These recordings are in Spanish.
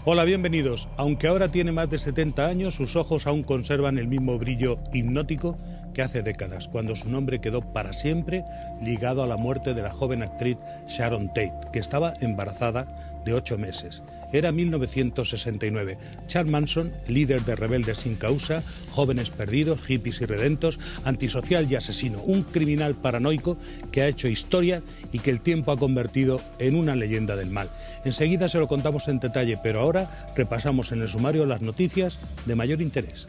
Hola, bienvenidos. Aunque ahora tiene más de 70 años, sus ojos aún conservan el mismo brillo hipnótico que hace décadas, cuando su nombre quedó para siempre ligado a la muerte de la joven actriz Sharon Tate, que estaba embarazada de 8 meses. Era 1969. Charles Manson, líder de rebeldes sin causa, jóvenes perdidos, hippies irredentos, antisocial y asesino, un criminal paranoico que ha hecho historia y que el tiempo ha convertido en una leyenda del mal. Enseguida se lo contamos en detalle, pero ahora repasamos en el sumario las noticias de mayor interés.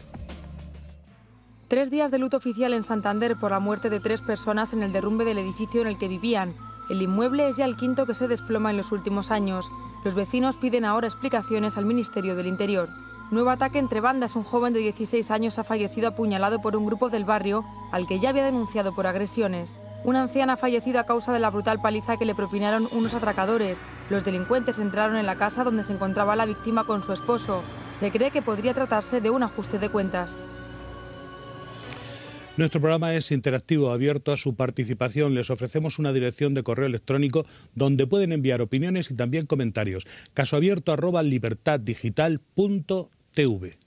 3 días de luto oficial en Santander por la muerte de 3 personas en el derrumbe del edificio en el que vivían. El inmueble es ya el quinto que se desploma en los últimos años. Los vecinos piden ahora explicaciones al Ministerio del Interior. Nuevo ataque entre bandas. Un joven de 16 años ha fallecido apuñalado por un grupo del barrio al que ya había denunciado por agresiones. Una anciana ha fallecido a causa de la brutal paliza que le propinaron unos atracadores. Los delincuentes entraron en la casa donde se encontraba la víctima con su esposo. Se cree que podría tratarse de un ajuste de cuentas. Nuestro programa es interactivo, abierto a su participación. Les ofrecemos una dirección de correo electrónico donde pueden enviar opiniones y también comentarios. casoabierto@libertaddigital.tv.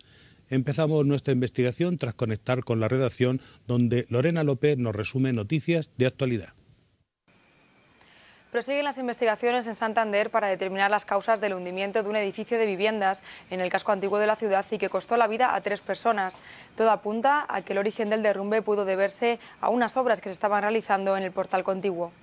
Empezamos nuestra investigación tras conectar con la redacción, donde Lorena López nos resume noticias de actualidad. Prosiguen las investigaciones en Santander para determinar las causas del hundimiento de un edificio de viviendas en el casco antiguo de la ciudad y que costó la vida a 3 personas. Todo apunta a que el origen del derrumbe pudo deberse a unas obras que se estaban realizando en el portal contiguo.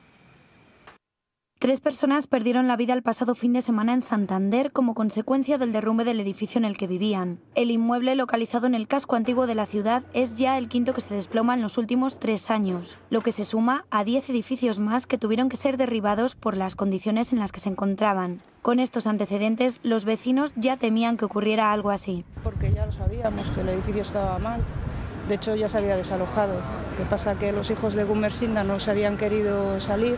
3 personas perdieron la vida el pasado fin de semana en Santander como consecuencia del derrumbe del edificio en el que vivían. El inmueble, localizado en el casco antiguo de la ciudad, es ya el quinto que se desploma en los últimos 3 años, lo que se suma a 10 edificios más que tuvieron que ser derribados por las condiciones en las que se encontraban. Con estos antecedentes, los vecinos ya temían que ocurriera algo así. Porque ya lo sabíamos, que el edificio estaba mal. De hecho, ya se había desalojado. Lo que pasa es que los hijos de Gumersinda no se habían querido salir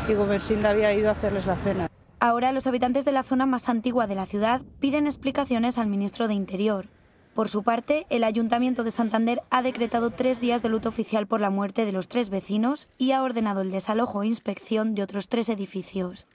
y Gumersinda había ido a hacerles la cena. Ahora los habitantes de la zona más antigua de la ciudad piden explicaciones al ministro de Interior. Por su parte, el Ayuntamiento de Santander ha decretado 3 días de luto oficial por la muerte de los 3 vecinos y ha ordenado el desalojo e inspección de otros 3 edificios.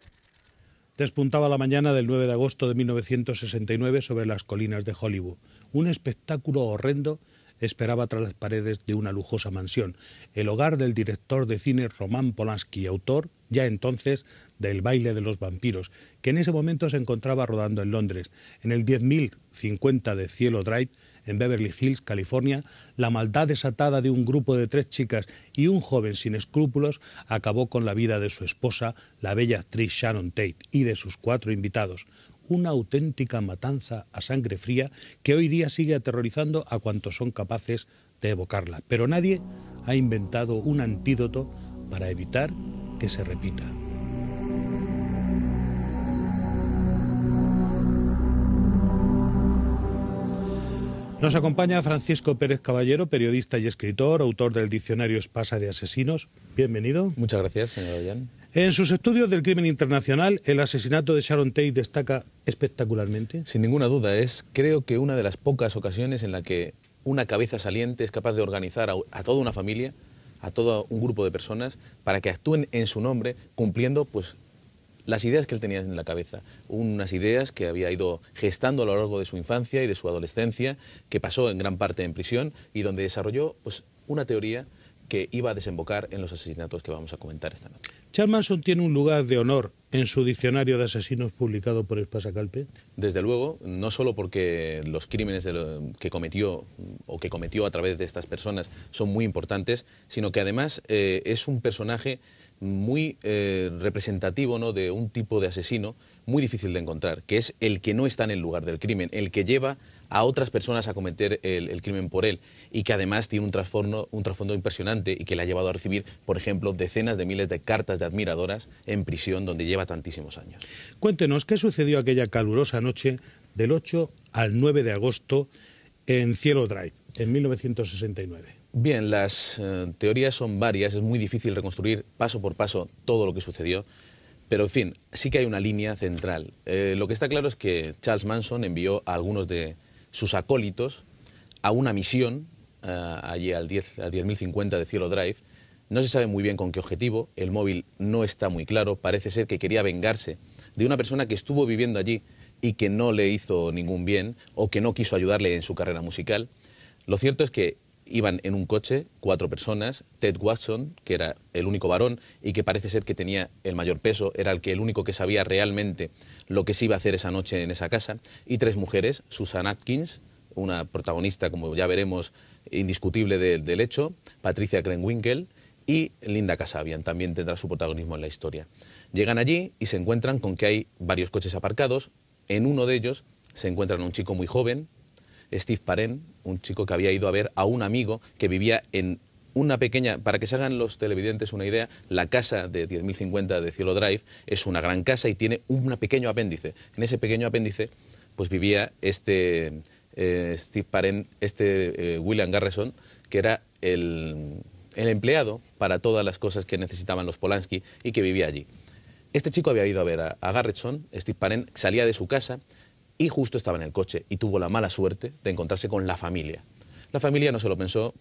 Despuntaba la mañana del 9 de agosto de 1969 sobre las colinas de Hollywood. Un espectáculo horrendo esperaba tras las paredes de una lujosa mansión, el hogar del director de cine Roman Polanski, autor ya entonces del Baile de los vampiros, que en ese momento se encontraba rodando en Londres. En el 10.050 de Cielo Drive, en Beverly Hills, California, la maldad desatada de un grupo de 3 chicas y un joven sin escrúpulos acabó con la vida de su esposa, la bella actriz Sharon Tate, y de sus 4 invitados. Una auténtica matanza a sangre fría que hoy día sigue aterrorizando a cuantos son capaces de evocarla. Pero nadie ha inventado un antídoto para evitar que se repita. Nos acompaña Francisco Pérez Caballero, periodista y escritor, autor del diccionario Espasa de Asesinos. Bienvenido. Muchas gracias, señor Ollán. En sus estudios del crimen internacional, el asesinato de Sharon Tate destaca espectacularmente. Sin ninguna duda, creo que una de las pocas ocasiones en la que una cabeza saliente es capaz de organizar a toda una familia, a todo un grupo de personas, para que actúen en su nombre, cumpliendo pues las ideas que él tenía en la cabeza. Unas ideas que había ido gestando a lo largo de su infancia y de su adolescencia, que pasó en gran parte en prisión y donde desarrolló pues una teoría que iba a desembocar en los asesinatos que vamos a comentar esta noche. ¿Charles Manson tiene un lugar de honor en su diccionario de asesinos publicado por Espasa Calpe? Desde luego, no solo porque los crímenes que cometió a través de estas personas son muy importantes, sino que además es un personaje muy representativo, ¿no?, de un tipo de asesino muy difícil de encontrar, que es el que no está en el lugar del crimen, el que lleva a otras personas a cometer el crimen por él y que además tiene un trasfondo impresionante y que le ha llevado a recibir, por ejemplo, decenas de miles de cartas de admiradoras en prisión donde lleva tantísimos años. Cuéntenos, ¿qué sucedió aquella calurosa noche del 8 al 9 de agosto en Cielo Drive, en 1969? Bien, las teorías son varias, es muy difícil reconstruir paso por paso todo lo que sucedió, pero en fin, sí que hay una línea central. Lo que está claro es que Charles Manson envió a algunos de sus acólitos a una misión allí al 10.050 de Cielo Drive. No se sabe muy bien con qué objetivo, el móvil no está muy claro, parece ser que quería vengarse de una persona que estuvo viviendo allí y que no le hizo ningún bien o que no quiso ayudarle en su carrera musical. Lo cierto es que iban en un coche 4 personas, Ted Watson, que era el único varón y que parece ser que tenía el mayor peso, era el único que sabía realmente lo que se iba a hacer esa noche en esa casa, y 3 mujeres, Susan Atkins, una protagonista, como ya veremos, indiscutible del hecho, Patricia Krenwinkel y Linda Kasabian, también tendrá su protagonismo en la historia. Llegan allí y se encuentran con que hay varios coches aparcados. En uno de ellos se encuentran a un chico muy joven, Steve Paren, un chico que había ido a ver a un amigo que vivía en una pequeña, para que se hagan los televidentes una idea, la casa de 10.050 de Cielo Drive es una gran casa y tiene un pequeño apéndice. En ese pequeño apéndice pues vivía Steve Paren, William Garrison, que era el empleado para todas las cosas que necesitaban los Polanski y que vivía allí. Este chico había ido a ver a Garrison, Steve Paren salía de su casa y justo estaba en el coche y tuvo la mala suerte de encontrarse con la familia. La familia no se lo pensó.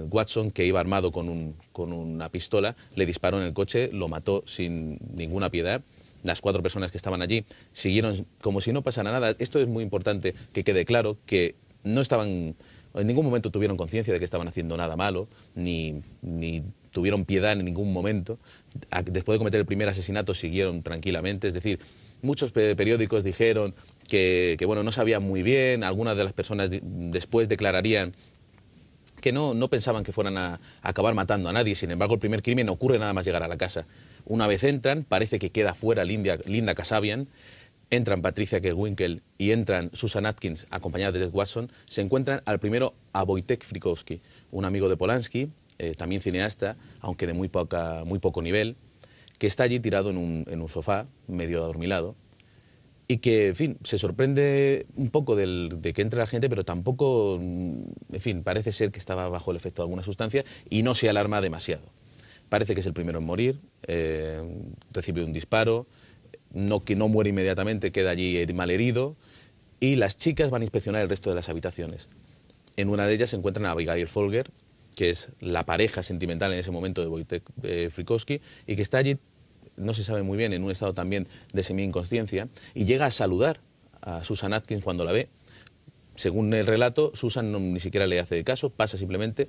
Watson, que iba armado con una pistola, le disparó en el coche, lo mató sin ninguna piedad. Las 4 personas que estaban allí siguieron como si no pasara nada. Esto es muy importante que quede claro, que no estaban, en ningún momento tuvieron conciencia de que estaban haciendo nada malo, ni tuvieron piedad en ningún momento. Después de cometer el primer asesinato siguieron tranquilamente, es decir, muchos periódicos dijeron que bueno, no sabían muy bien, algunas de las personas después declararían que no pensaban que fueran a acabar matando a nadie. Sin embargo, el primer crimen ocurre nada más llegar a la casa. Una vez entran, parece que queda fuera Linda Kasabian, entran Patricia Krenwinkel y entran Susan Atkins acompañada de Ted Watson. Se encuentran al primero a Wojtek Frykowski, un amigo de Polanski, también cineasta, aunque de muy poco nivel, que está allí tirado en un sofá, medio adormilado, y que, en fin, se sorprende un poco de que entre la gente, pero tampoco, en fin, parece ser que estaba bajo el efecto de alguna sustancia y no se alarma demasiado. Parece que es el primero en morir, recibe un disparo, que no muere inmediatamente, queda allí malherido, y las chicas van a inspeccionar el resto de las habitaciones. En una de ellas se encuentran a Abigail Folger, que es la pareja sentimental en ese momento de Wojtek Frykowski, y que está allí, no se sabe muy bien, en un estado también de semi-inconsciencia, y llega a saludar a Susan Atkins cuando la ve. Según el relato, Susan ni siquiera le hace caso, pasa simplemente,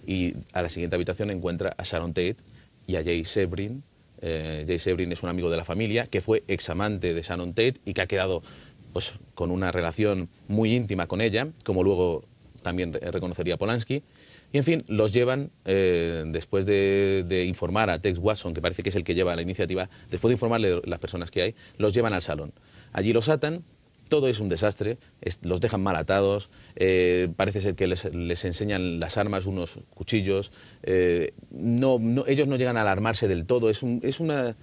y a la siguiente habitación encuentra a Sharon Tate y a Jay Sebring. Jay Sebring es un amigo de la familia, que fue examante de Sharon Tate y que ha quedado pues, con una relación muy íntima con ella, como luego también reconocería Polanski. Y, en fin, los llevan, después de informar a Ted Watson, que parece que es el que lleva la iniciativa, después de informarle las personas que hay, los llevan al salón. Allí los atan, todo es un desastre, los dejan mal atados, parece ser que les enseñan las armas, unos cuchillos, ellos no llegan a alarmarse del todo, es una...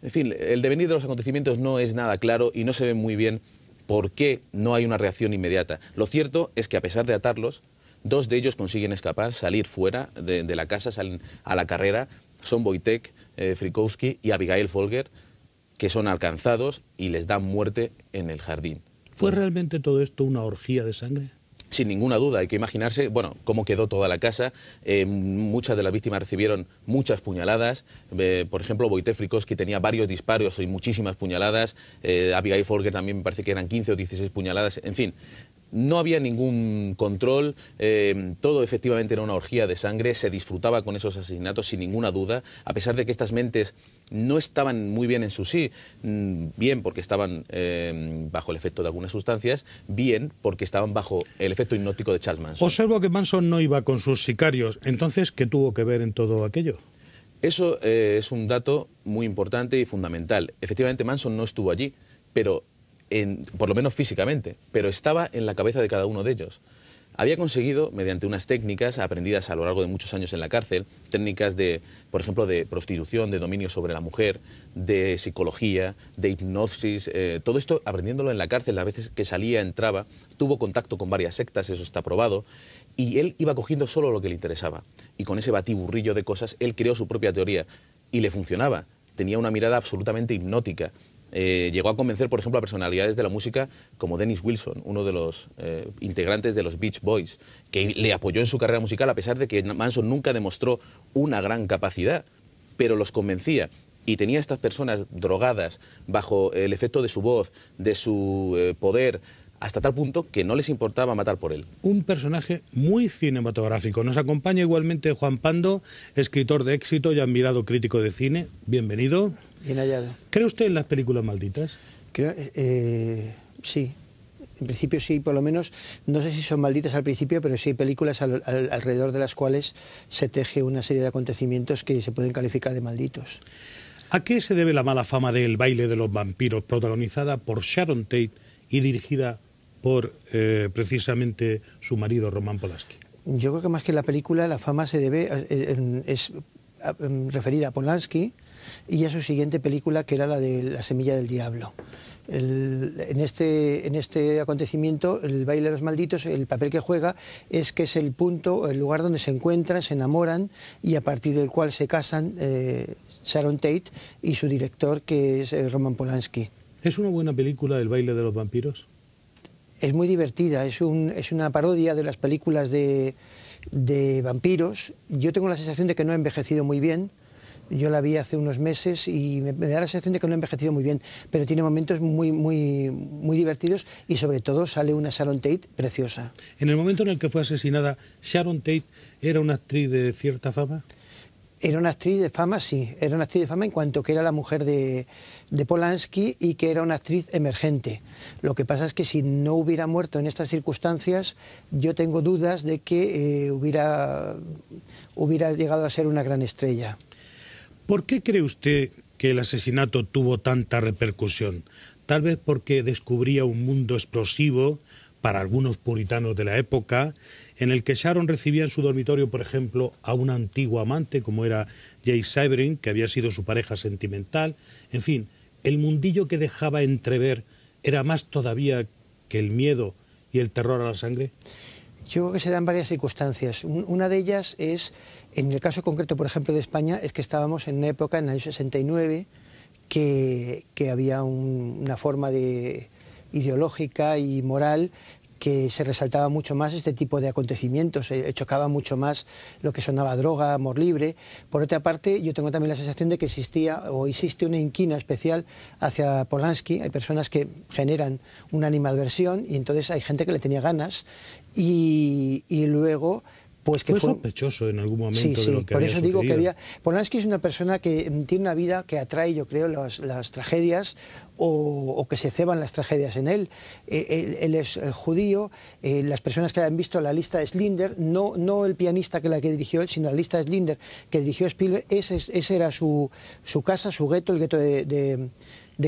En fin, el devenir de los acontecimientos no es nada claro y no se ve muy bien por qué no hay una reacción inmediata. Lo cierto es que, a pesar de atarlos, 2 de ellos consiguen escapar, salir fuera de la casa, salen a la carrera. Son Wojtek Frykowski y Abigail Folger, que son alcanzados y les dan muerte en el jardín. ¿Fue realmente todo esto una orgía de sangre? Sin ninguna duda, hay que imaginarse, bueno, cómo quedó toda la casa. Muchas de las víctimas recibieron muchas puñaladas. Por ejemplo, Wojtek Frykowski tenía varios disparos y muchísimas puñaladas. Abigail Folger también me parece que eran 15 o 16 puñaladas. En fin, no había ningún control, todo efectivamente era una orgía de sangre, se disfrutaba con esos asesinatos sin ninguna duda, a pesar de que estas mentes no estaban muy bien en su sí, bien porque estaban bajo el efecto de algunas sustancias, bien porque estaban bajo el efecto hipnótico de Charles Manson. Observo que Manson no iba con sus sicarios, entonces, ¿qué tuvo que ver en todo aquello? Eso es un dato muy importante y fundamental. Efectivamente, Manson no estuvo allí, pero por lo menos físicamente, pero estaba en la cabeza de cada uno de ellos. Había conseguido, mediante unas técnicas aprendidas a lo largo de muchos años en la cárcel, técnicas por ejemplo, de prostitución, de dominio sobre la mujer, de psicología, de hipnosis, todo esto aprendiéndolo en la cárcel, las veces que salía, entraba, tuvo contacto con varias sectas, eso está probado, y él iba cogiendo solo lo que le interesaba. Y con ese batiburrillo de cosas, él creó su propia teoría, y le funcionaba. Tenía una mirada absolutamente hipnótica. Llegó a convencer, por ejemplo, a personalidades de la música como Dennis Wilson, uno de los integrantes de los Beach Boys, que le apoyó en su carrera musical a pesar de que Manson nunca demostró una gran capacidad, pero los convencía. y tenía a estas personas drogadas bajo el efecto de su voz, de su poder, hasta tal punto que no les importaba matar por él. Un personaje muy cinematográfico. Nos acompaña igualmente Juan Pando, escritor de éxito y admirado crítico de cine. Bienvenido. Bien hallado. ¿Cree usted en las películas malditas? Creo, sí. En principio sí, por lo menos, no sé si son malditas al principio, pero sí hay películas alrededor de las cuales se teje una serie de acontecimientos que se pueden calificar de malditos. ¿A qué se debe la mala fama de El baile de los vampiros, protagonizada por Sharon Tate y dirigida por precisamente su marido Roman Polanski? Yo creo que más que la película, la fama se debe, es referida a Polanski y a su siguiente película, que era la de La semilla del diablo. En este acontecimiento, el baile de los malditos, el papel que juega es que es el punto, el lugar donde se encuentran, se enamoran y a partir del cual se casan Sharon Tate y su director, que es Roman Polanski. ¿Es una buena película El baile de los vampiros? Es muy divertida, es una parodia de las películas de vampiros. Yo tengo la sensación de que no ha envejecido muy bien. Yo la vi hace unos meses y me da la sensación de que no ha envejecido muy bien, pero tiene momentos muy divertidos y sobre todo sale una Sharon Tate preciosa. En el momento en el que fue asesinada, ¿Sharon Tate era una actriz de cierta fama? Era una actriz de fama, sí. Era una actriz de fama en cuanto que era la mujer de Polanski y que era una actriz emergente. Lo que pasa es que si no hubiera muerto en estas circunstancias, yo tengo dudas de que hubiera llegado a ser una gran estrella. ¿Por qué cree usted que el asesinato tuvo tanta repercusión? Tal vez porque descubría un mundo explosivo para algunos puritanos de la época, en el que Sharon recibía en su dormitorio, por ejemplo, a una antigua amante como era Jay Sebring, que había sido su pareja sentimental. En fin, el mundillo que dejaba entrever era más todavía que el miedo y el terror a la sangre. Yo creo que se dan varias circunstancias. Una de ellas es, en el caso concreto, por ejemplo, de España, es que estábamos en una época, en el año 69, que había una forma ideológica y moral que se resaltaba mucho más este tipo de acontecimientos, chocaba mucho más lo que sonaba droga, amor libre. Por otra parte, yo tengo también la sensación de que existe una inquina especial hacia Polanski. Hay personas que generan una animadversión y entonces hay gente que le tenía ganas y luego... Pues que fue sospechoso en algún momento sí, de lo que por había eso digo sucedido. que Polanski es una persona que tiene una vida que atrae, yo creo, las tragedias o que se ceban las tragedias en él. Él es judío, las personas que han visto la lista de Schindler, no el pianista que dirigió él, sino la lista de Schindler que dirigió Spielberg, ese era su casa, su gueto, el gueto de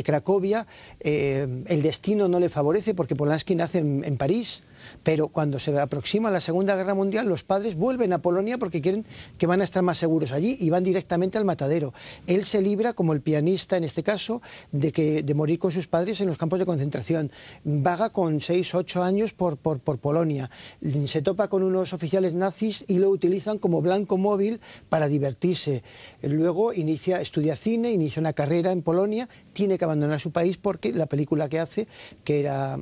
Cracovia. El destino no le favorece porque Polanski nace en París, pero cuando se aproxima la Segunda Guerra Mundial, los padres vuelven a Polonia porque quieren que van a estar más seguros allí y van directamente al matadero. Él se libra, como el pianista en este caso, de morir con sus padres en los campos de concentración. Vaga con 6 o 8 años por Polonia. Se topa con unos oficiales nazis y lo utilizan como blanco móvil para divertirse. Luego estudia cine, inicia una carrera en Polonia, tiene que abandonar su país porque la película que hace, que era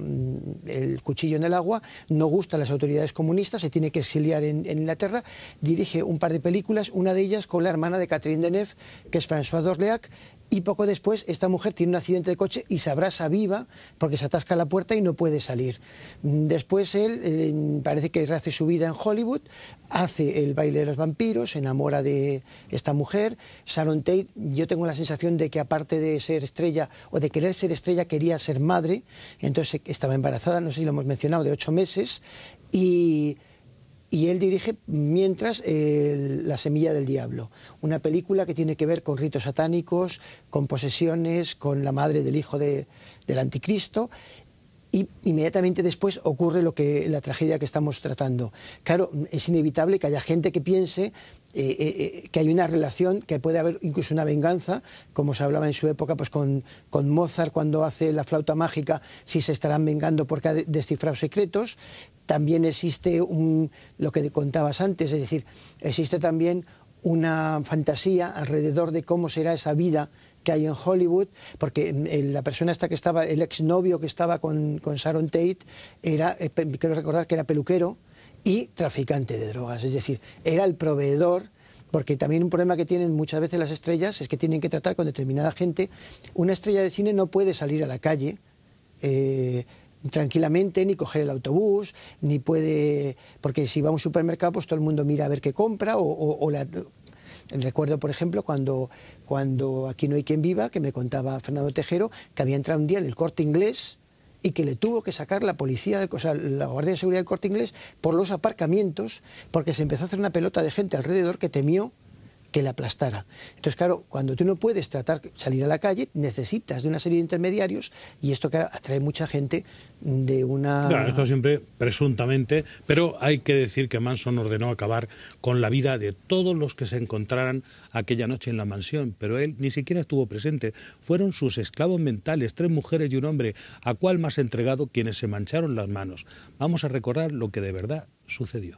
El cuchillo en el agua, no gusta a las autoridades comunistas, se tiene que exiliar en Inglaterra, dirige un par de películas, una de ellas con la hermana de Catherine Deneuve, que es Françoise d'Orléac, y poco después esta mujer tiene un accidente de coche y se abrasa viva porque se atasca la puerta y no puede salir. Después él parece que rehace su vida en Hollywood, hace El baile de los vampiros, se enamora de esta mujer. Sharon Tate, yo tengo la sensación de que aparte de ser estrella o de querer ser estrella, quería ser madre, entonces estaba embarazada, no sé si lo hemos mencionado, de 8 meses, y él dirige mientras La semilla del diablo, una película que tiene que ver con ritos satánicos, con posesiones, con la madre del hijo del anticristo, y inmediatamente después ocurre la tragedia que estamos tratando. Claro, es inevitable que haya gente que piense que hay una relación, que puede haber incluso una venganza, como se hablaba en su época pues con Mozart cuando hace la flauta mágica, si se estarán vengando porque ha descifrado secretos. También existe lo que contabas antes, es decir, existe también una fantasía alrededor de cómo será esa vida que hay en Hollywood, porque la persona esta que estaba, el exnovio que estaba con Sharon Tate, quiero recordar que era peluquero y traficante de drogas, es decir, era el proveedor Porque también un problema que tienen muchas veces las estrellas es que tienen que tratar con determinada gente. Una estrella de cine no puede salir a la calle tranquilamente, ni coger el autobús, ni puede... Porque si va a un supermercado, pues todo el mundo mira a ver qué compra, recuerdo, por ejemplo, cuando Aquí no hay quien viva, que me contaba Fernando Tejero, que había entrado un día en el Corte Inglés y que le tuvo que sacar la policía, o sea, la Guardia de Seguridad del Corte Inglés por los aparcamientos, porque se empezó a hacer una pelota de gente alrededor que temió que le aplastara. Entonces, claro, cuando tú no puedes salir a la calle, necesitas de una serie de intermediarios, y esto, claro, atrae mucha gente de una... Claro, esto siempre presuntamente, pero hay que decir que Manson ordenó acabar con la vida de todos los que se encontraran aquella noche en la mansión, pero él ni siquiera estuvo presente. Fueron sus esclavos mentales, 3 mujeres y un hombre, a cuál más entregado, quienes se mancharon las manos. Vamos a recordar lo que de verdad sucedió.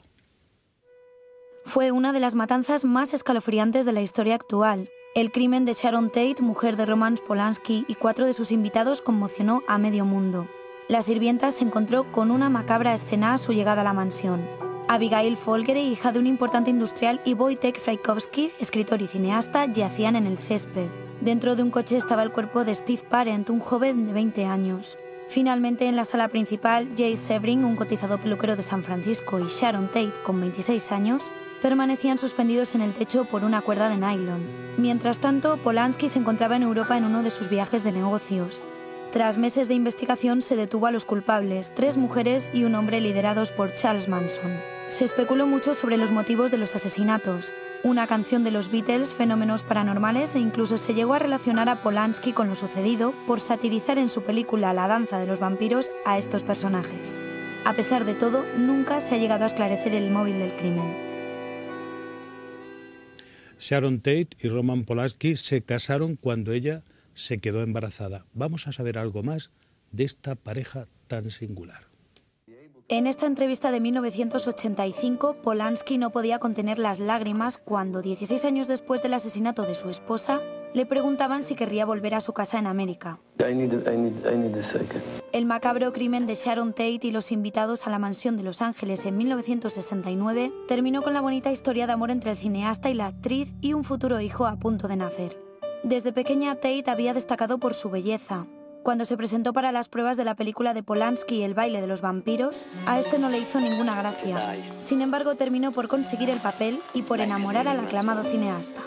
Fue una de las matanzas más escalofriantes de la historia actual. El crimen de Sharon Tate, mujer de Roman Polanski, y 4 de sus invitados conmocionó a medio mundo. La sirvienta se encontró con una macabra escena a su llegada a la mansión. Abigail Folger, hija de un importante industrial, y Wojtek Frykowski, escritor y cineasta, yacían en el césped. Dentro de un coche estaba el cuerpo de Steve Parent, un joven de 20 años. Finalmente, en la sala principal, Jay Sebring, un cotizado peluquero de San Francisco, y Sharon Tate, con 26 años, permanecían suspendidos en el techo por una cuerda de nylon. Mientras tanto, Polanski se encontraba en Europa en uno de sus viajes de negocios. Tras meses de investigación, se detuvo a los culpables, 3 mujeres y un hombre liderados por Charles Manson. Se especuló mucho sobre los motivos de los asesinatos. Una canción de los Beatles, fenómenos paranormales, e incluso se llegó a relacionar a Polanski con lo sucedido por satirizar en su película La danza de los vampiros a estos personajes. A pesar de todo, nunca se ha llegado a esclarecer el móvil del crimen. Sharon Tate y Roman Polanski se casaron cuando ella se quedó embarazada. Vamos a saber algo más de esta pareja tan singular. En esta entrevista de 1985, Polanski no podía contener las lágrimas cuando, 16 años después del asesinato de su esposa, le preguntaban si querría volver a su casa en América. El macabro crimen de Sharon Tate y los invitados a la mansión de Los Ángeles en 1969 terminó con la bonita historia de amor entre el cineasta y la actriz y un futuro hijo a punto de nacer. Desde pequeña, Tate había destacado por su belleza. Cuando se presentó para las pruebas de la película de Polanski, El baile de los vampiros, a este no le hizo ninguna gracia. Sin embargo, terminó por conseguir el papel y por enamorar al aclamado cineasta.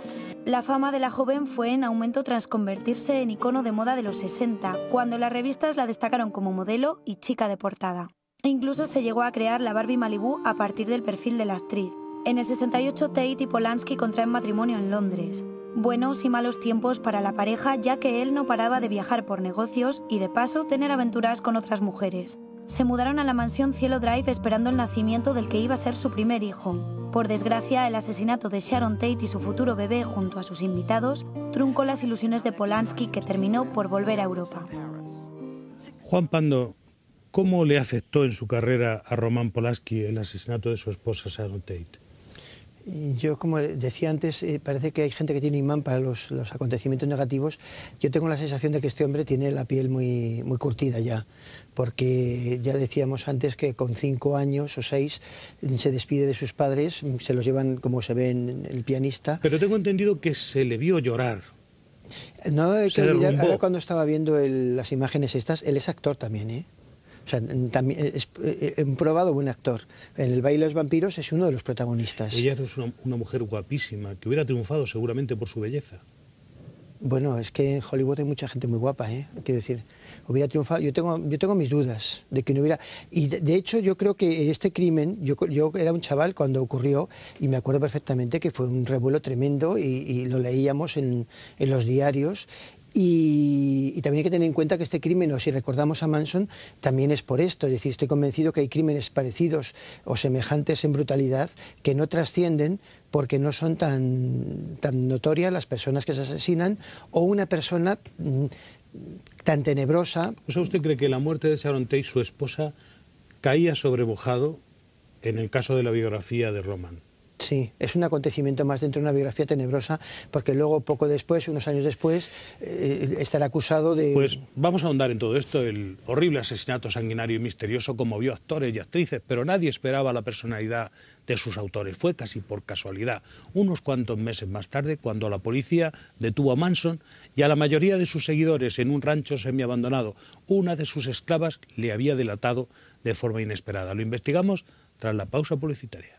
La fama de la joven fue en aumento tras convertirse en icono de moda de los 60, cuando las revistas la destacaron como modelo y chica de portada. E incluso se llegó a crear la Barbie Malibu a partir del perfil de la actriz. En el 68, Tate y Polanski contraen matrimonio en Londres. Buenos y malos tiempos para la pareja, ya que él no paraba de viajar por negocios y, de paso, tener aventuras con otras mujeres. Se mudaron a la mansión Cielo Drive esperando el nacimiento del que iba a ser su primer hijo. Por desgracia, el asesinato de Sharon Tate y su futuro bebé junto a sus invitados truncó las ilusiones de Polanski, que terminó por volver a Europa. Juan Pando, ¿cómo le afectó en su carrera a Roman Polanski el asesinato de su esposa Sharon Tate? Yo, como decía antes, parece que hay gente que tiene imán para los acontecimientos negativos. Yo tengo la sensación de que este hombre tiene la piel muy curtida ya, porque ya decíamos antes que con 5 años o 6 se despide de sus padres, se los llevan, como se ve en El pianista. Pero tengo entendido que se le vio llorar. No hay que olvidar, ahora cuando estaba viendo las imágenes estas, él es actor también, ¿eh? O sea, también es un probado buen actor. En El baile de los vampiros es uno de los protagonistas. Ella es una mujer guapísima, que hubiera triunfado seguramente por su belleza. Bueno, es que en Hollywood hay mucha gente muy guapa, ¿eh? Quiero decir, hubiera triunfado. Yo tengo mis dudas de que no hubiera... Y de hecho yo creo que este crimen, yo era un chaval cuando ocurrió y me acuerdo perfectamente que fue un revuelo tremendo y lo leíamos en los diarios. Y también hay que tener en cuenta que este crimen, o si recordamos a Manson, también es por esto. Es decir, estoy convencido que hay crímenes parecidos o semejantes en brutalidad que no trascienden porque no son tan notorias las personas que se asesinan o una persona tan tenebrosa. O sea, ¿usted cree que la muerte de Sharon Tate, su esposa, caía sobre mojado en el caso de la biografía de Roman? Sí, es un acontecimiento más dentro de una biografía tenebrosa, porque luego, poco después, unos años después, estará acusado de... Pues vamos a ahondar en todo esto. El horrible asesinato sanguinario y misterioso conmovió a actores y actrices, pero nadie esperaba la personalidad de sus autores. Fue casi por casualidad, unos cuantos meses más tarde, cuando la policía detuvo a Manson y a la mayoría de sus seguidores en un rancho semiabandonado. Una de sus esclavas le había delatado de forma inesperada. Lo investigamos tras la pausa publicitaria.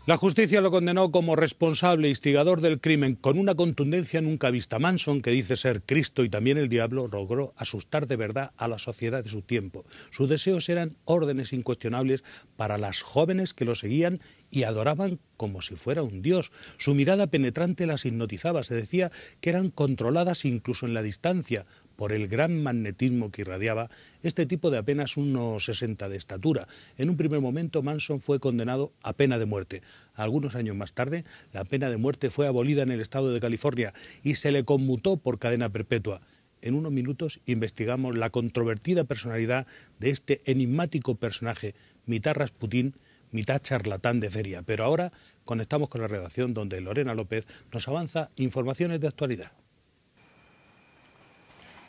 La justicia lo condenó como responsable e instigador del crimen con una contundencia nunca vista. Manson, que dice ser Cristo y también el diablo, logró asustar de verdad a la sociedad de su tiempo. Sus deseos eran órdenes incuestionables para las jóvenes que lo seguían y adoraban como si fuera un dios. Su mirada penetrante las hipnotizaba. Se decía que eran controladas incluso en la distancia por el gran magnetismo que irradiaba este tipo de apenas unos 60 de estatura. En un primer momento Manson fue condenado a pena de muerte. Algunos años más tarde, la pena de muerte fue abolida en el estado de California y se le conmutó por cadena perpetua. En unos minutos investigamos la controvertida personalidad de este enigmático personaje, mitad Rasputín, mitad charlatán de feria. Pero ahora conectamos con la redacción, donde Lorena López nos avanza informaciones de actualidad.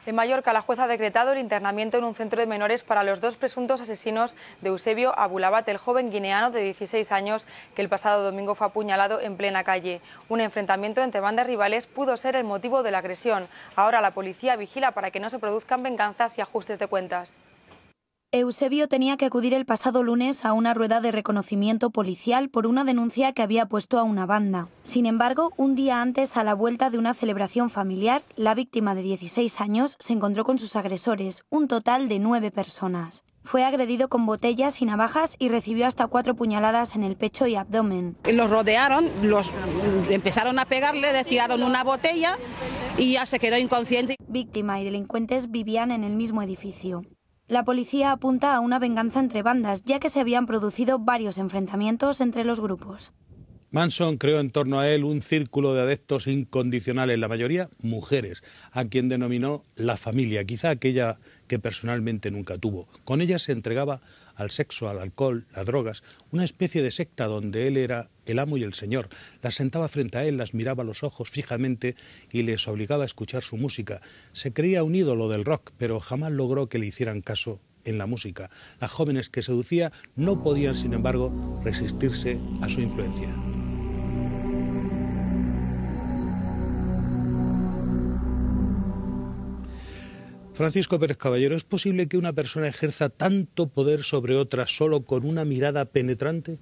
En Mallorca, la jueza ha decretado el internamiento en un centro de menores para los dos presuntos asesinos de Eusebio Abulabat, el joven guineano de 16 años que el pasado domingo fue apuñalado en plena calle. Un enfrentamiento entre bandas rivales pudo ser el motivo de la agresión. Ahora la policía vigila para que no se produzcan venganzas y ajustes de cuentas. Eusebio tenía que acudir el pasado lunes a una rueda de reconocimiento policial por una denuncia que había puesto a una banda. Sin embargo, un día antes, a la vuelta de una celebración familiar, la víctima de 16 años se encontró con sus agresores, un total de 9 personas. Fue agredido con botellas y navajas y recibió hasta 4 puñaladas en el pecho y abdomen. Los rodearon, empezaron a pegarle, les tiraron una botella y ya se quedó inconsciente. Víctima y delincuentes vivían en el mismo edificio. La policía apunta a una venganza entre bandas, ya que se habían producido varios enfrentamientos entre los grupos. Manson creó en torno a él un círculo de adeptos incondicionales, la mayoría mujeres, a quien denominó la familia, quizá aquella que personalmente nunca tuvo. Con ella se entregaba al sexo, al alcohol, las drogas, una especie de secta donde él era el amo y el señor. Las sentaba frente a él, las miraba a los ojos fijamente y les obligaba a escuchar su música. Se creía un ídolo del rock, pero jamás logró que le hicieran caso en la música. Las jóvenes que seducía no podían, sin embargo, resistirse a su influencia. Francisco Pérez Caballero, ¿es posible que una persona ejerza tanto poder sobre otra solo con una mirada penetrante?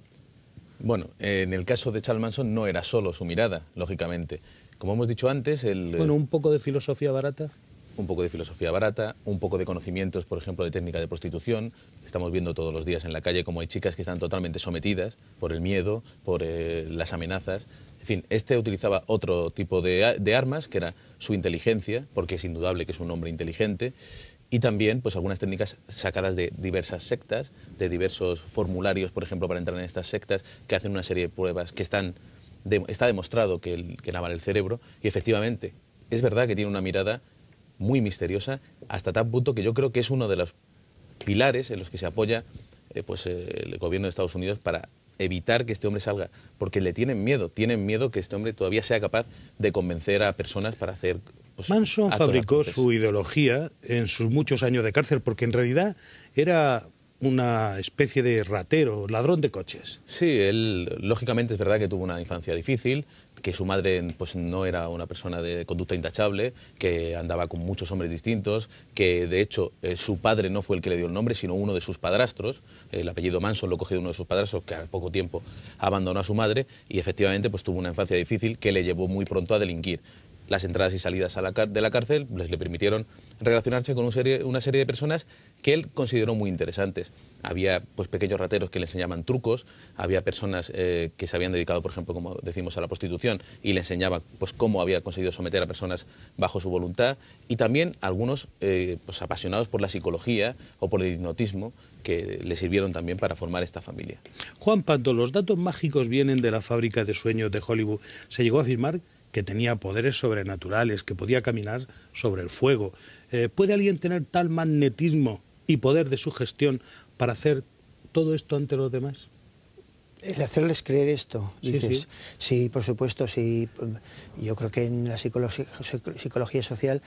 Bueno, en el caso de Charles Manson no era solo su mirada, lógicamente. Como hemos dicho antes... Bueno, un poco de filosofía barata. Un poco de filosofía barata, un poco de conocimientos, por ejemplo, de técnica de prostitución. Estamos viendo todos los días en la calle como hay chicas que están totalmente sometidas por el miedo, por las amenazas. En fin, este utilizaba otro tipo de armas, que era su inteligencia, porque es indudable que es un hombre inteligente, y también pues algunas técnicas sacadas de diversas sectas, de diversos formularios, por ejemplo, para entrar en estas sectas, que hacen una serie de pruebas que está demostrado que lavan el cerebro, y efectivamente, es verdad que tiene una mirada muy misteriosa, hasta tal punto que yo creo que es uno de los pilares en los que se apoya el gobierno de Estados Unidos para evitar que este hombre salga, porque le tienen miedo que este hombre todavía sea capaz de convencer a personas para hacer... Manson fabricó su ideología en sus muchos años de cárcel, porque en realidad era una especie de ratero, ladrón de coches. Sí, él lógicamente es verdad que tuvo una infancia difícil, que su madre pues no era una persona de conducta intachable, que andaba con muchos hombres distintos, que de hecho su padre no fue el que le dio el nombre, sino uno de sus padrastros. El apellido Manson lo cogió uno de sus padrastros, que al poco tiempo abandonó a su madre, y efectivamente pues tuvo una infancia difícil que le llevó muy pronto a delinquir. Las entradas y salidas de la cárcel le permitieron relacionarse con una serie de personas que él consideró muy interesantes. Había pues pequeños rateros que le enseñaban trucos, había personas que se habían dedicado, por ejemplo, como decimos, a la prostitución, y le enseñaban pues cómo había conseguido someter a personas bajo su voluntad, y también algunos pues apasionados por la psicología o por el hipnotismo, que le sirvieron también para formar esta familia. Juan Pando, los datos mágicos vienen de la fábrica de sueños de Hollywood. Se llegó a afirmar que tenía poderes sobrenaturales, que podía caminar sobre el fuego. ¿Puede alguien tener tal magnetismo y poder de su gestión para hacer todo esto ante los demás? El hacerles creer esto, dices. Sí. Sí, por supuesto, sí. Yo creo que en la psicología social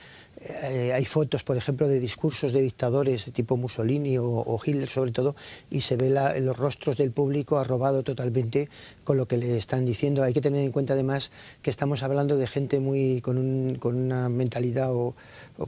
hay fotos, por ejemplo, de discursos de dictadores de tipo Mussolini o Hitler, sobre todo, y se ve en los rostros del público arrobado totalmente con lo que le están diciendo. Hay que tener en cuenta, además, que estamos hablando de gente con una mentalidad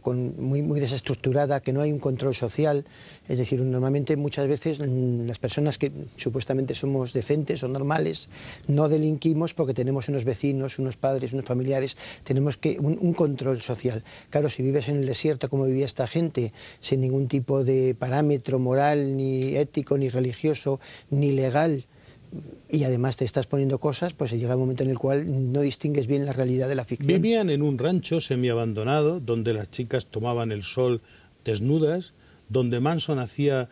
muy desestructurada, que no hay un control social. Es decir, normalmente muchas veces las personas que supuestamente somos decentes o normales no delinquimos porque tenemos unos vecinos, unos padres, unos familiares, tenemos un control social. Claro, si vives en el desierto como vivía esta gente, sin ningún tipo de parámetro moral, ni ético, ni religioso, ni legal, y además te estás poniendo cosas, pues llega un momento en el cual no distingues bien la realidad de la ficción. Vivían en un rancho semiabandonado donde las chicas tomaban el sol desnudas, donde Manson hacía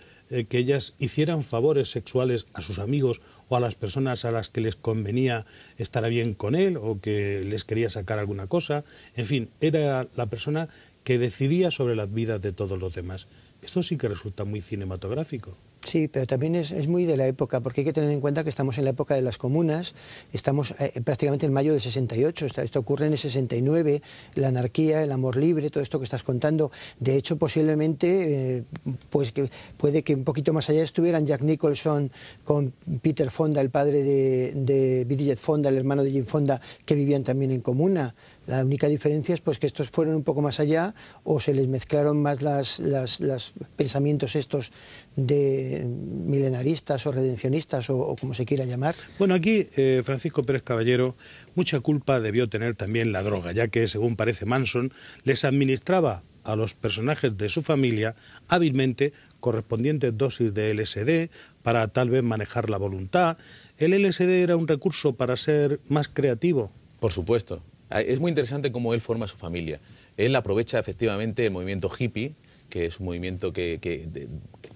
que ellas hicieran favores sexuales a sus amigos o a las personas a las que les convenía estar bien con él o que les quería sacar alguna cosa. En fin, era la persona que decidía sobre las vidas de todos los demás. Esto sí que resulta muy cinematográfico. Sí, pero también es muy de la época, porque hay que tener en cuenta que estamos en la época de las comunas, estamos prácticamente en mayo del 68, esto ocurre en el 69, la anarquía, el amor libre, todo esto que estás contando. De hecho, posiblemente, pues que puede que un poquito más allá estuvieran Jack Nicholson con Peter Fonda, el padre de Bridget Fonda, el hermano de Jane Fonda, que vivían también en comuna. La única diferencia es pues que estos fueron un poco más allá o se les mezclaron más los pensamientos estos de milenaristas o redencionistas o como se quiera llamar. Bueno, aquí Francisco Pérez Caballero, mucha culpa debió tener también la droga, ya que según parece Manson les administraba a los personajes de su familia hábilmente correspondientes dosis de LSD para tal vez manejar la voluntad. ¿El LSD era un recurso para ser más creativo? Por supuesto. Es muy interesante cómo él forma su familia. Él aprovecha efectivamente el movimiento hippie, que es un movimiento que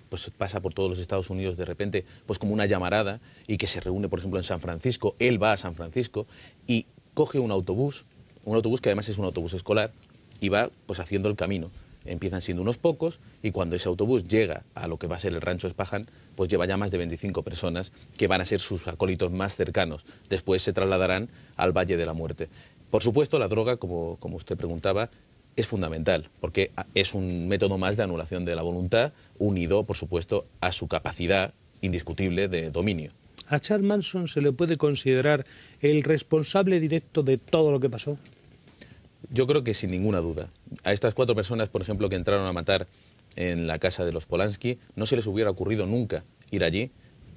pues pasa por todos los Estados Unidos de repente pues como una llamarada y que se reúne, por ejemplo, en San Francisco. Él va a San Francisco y coge un autobús que además es un autobús escolar, y va pues haciendo el camino. Empiezan siendo unos pocos y cuando ese autobús llega a lo que va a ser el rancho Spahan, pues lleva ya más de 25 personas que van a ser sus acólitos más cercanos. Después se trasladarán al Valle de la Muerte. Por supuesto, la droga, como usted preguntaba, es fundamental, porque es un método más de anulación de la voluntad, unido, por supuesto, a su capacidad indiscutible de dominio. ¿A Charles Manson se le puede considerar el responsable directo de todo lo que pasó? Yo creo que sin ninguna duda. A estas 4 personas, por ejemplo, que entraron a matar en la casa de los Polanski, no se les hubiera ocurrido nunca ir allí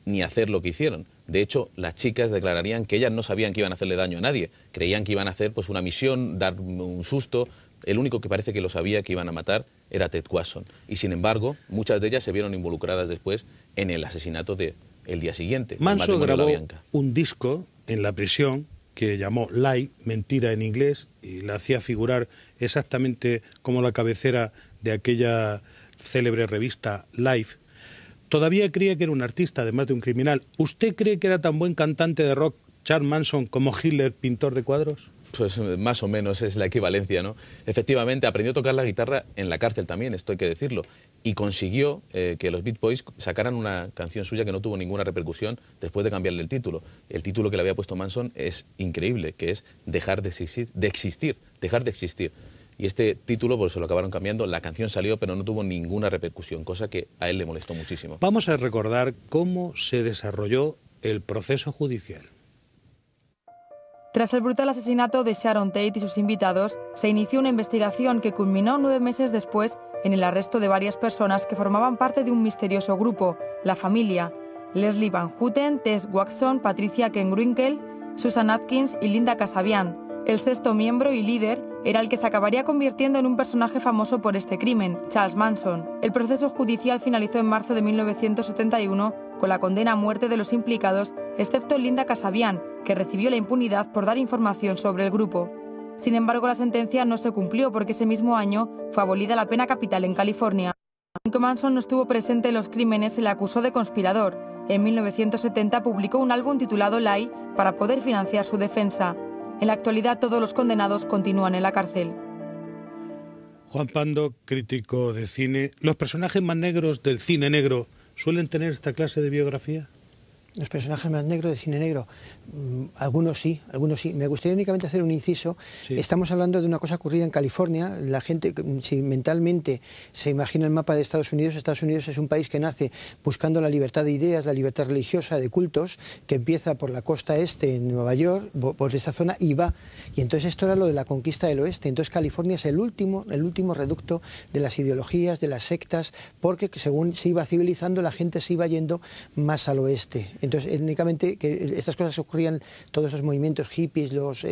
ni hacer lo que hicieron. De hecho, las chicas declararían que ellas no sabían que iban a hacerle daño a nadie. Creían que iban a hacer pues una misión, dar un susto. El único que parece que lo sabía que iban a matar era Ted Wasson. Y sin embargo, muchas de ellas se vieron involucradas después en el asesinato del día siguiente. Manson grabó un disco en la prisión que llamó Lie, mentira en inglés, y la hacía figurar exactamente como la cabecera de aquella célebre revista Life. Todavía creía que era un artista, además de un criminal. ¿Usted cree que era tan buen cantante de rock Charles Manson como Hitler, pintor de cuadros? Pues más o menos es la equivalencia, ¿no? Efectivamente, aprendió a tocar la guitarra en la cárcel también, esto hay que decirlo, y consiguió que los Beach Boys sacaran una canción suya que no tuvo ninguna repercusión después de cambiarle el título. El título que le había puesto Manson es increíble, que es dejar de existir. Y este título pues se lo acabaron cambiando, la canción salió pero no tuvo ninguna repercusión, cosa que a él le molestó muchísimo. Vamos a recordar cómo se desarrolló el proceso judicial. Tras el brutal asesinato de Sharon Tate y sus invitados, se inició una investigación que culminó 9 meses después en el arresto de varias personas que formaban parte de un misterioso grupo, la familia. Leslie Van Houten, Tess Watson, Patricia Kengruinkel, Susan Atkins y Linda Kasabian. El 6º miembro y líder era el que se acabaría convirtiendo en un personaje famoso por este crimen, Charles Manson. El proceso judicial finalizó en marzo de 1971 con la condena a muerte de los implicados, excepto Linda Kasabian, que recibió la impunidad por dar información sobre el grupo. Sin embargo, la sentencia no se cumplió porque ese mismo año fue abolida la pena capital en California. Aunque Manson no estuvo presente en los crímenes, se le acusó de conspirador. En 1970 publicó un álbum titulado Lie para poder financiar su defensa. En la actualidad, todos los condenados continúan en la cárcel. Juan Pando, crítico de cine. ¿Los personajes más negros del cine negro suelen tener esta clase de biografía? Los personajes más negros de cine negro, algunos sí, algunos sí. Me gustaría únicamente hacer un inciso. Sí. Estamos hablando de una cosa ocurrida en California. La gente, si mentalmente se imagina el mapa de Estados Unidos es un país que nace buscando la libertad de ideas, la libertad religiosa, de cultos, que empieza por la costa este en Nueva York, por esa zona, y va. Y entonces esto era lo de la conquista del oeste. Entonces California es el último reducto de las ideologías, de las sectas, porque según se iba civilizando, la gente se iba yendo más al oeste. Entonces, únicamente que estas cosas ocurrían, todos esos movimientos hippies, los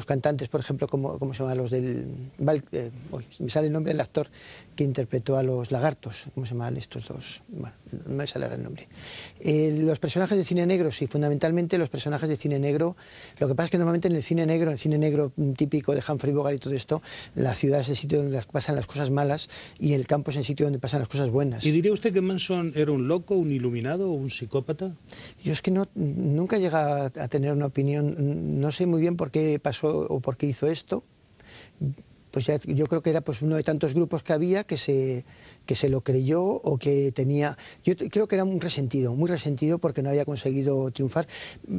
cantantes, por ejemplo, ¿cómo se llama? Los del... me sale el nombre del actor que interpretó a los lagartos. ¿Cómo se llaman estos dos? Bueno, no me sale el nombre. Los personajes de cine negro, sí, fundamentalmente los personajes de cine negro. Lo que pasa es que normalmente en el cine negro típico de Humphrey Bogart y todo esto, la ciudad es el sitio donde pasan las cosas malas y el campo es el sitio donde pasan las cosas buenas. ¿Y diría usted que Manson era un loco, un iluminado o un psicópata? Yo es que nunca llegué a tener una opinión, no sé muy bien por qué pasó o por qué hizo esto. Pues ya, yo creo que era pues uno de tantos grupos que había que se lo creyó o que tenía... Yo creo que era muy resentido porque no había conseguido triunfar.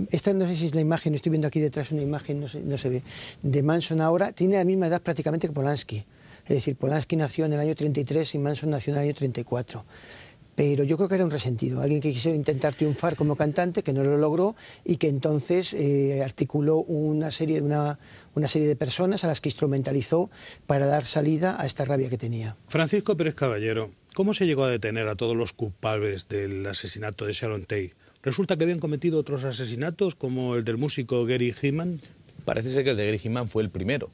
Esta no sé si es la imagen, estoy viendo aquí detrás una imagen, no se ve, de Manson ahora, tiene la misma edad prácticamente que Polanski. Es decir, Polanski nació en el año 33 y Manson nació en el año 34. Pero yo creo que era un resentido, alguien que quiso intentar triunfar como cantante, que no lo logró y que entonces articuló una serie de personas a las que instrumentalizó para dar salida a esta rabia que tenía. Francisco Pérez Caballero, ¿cómo se llegó a detener a todos los culpables del asesinato de Sharon Tate? ¿Resulta que habían cometido otros asesinatos como el del músico Gary Hinman? Parece ser que el de Gary Hinman fue el primero,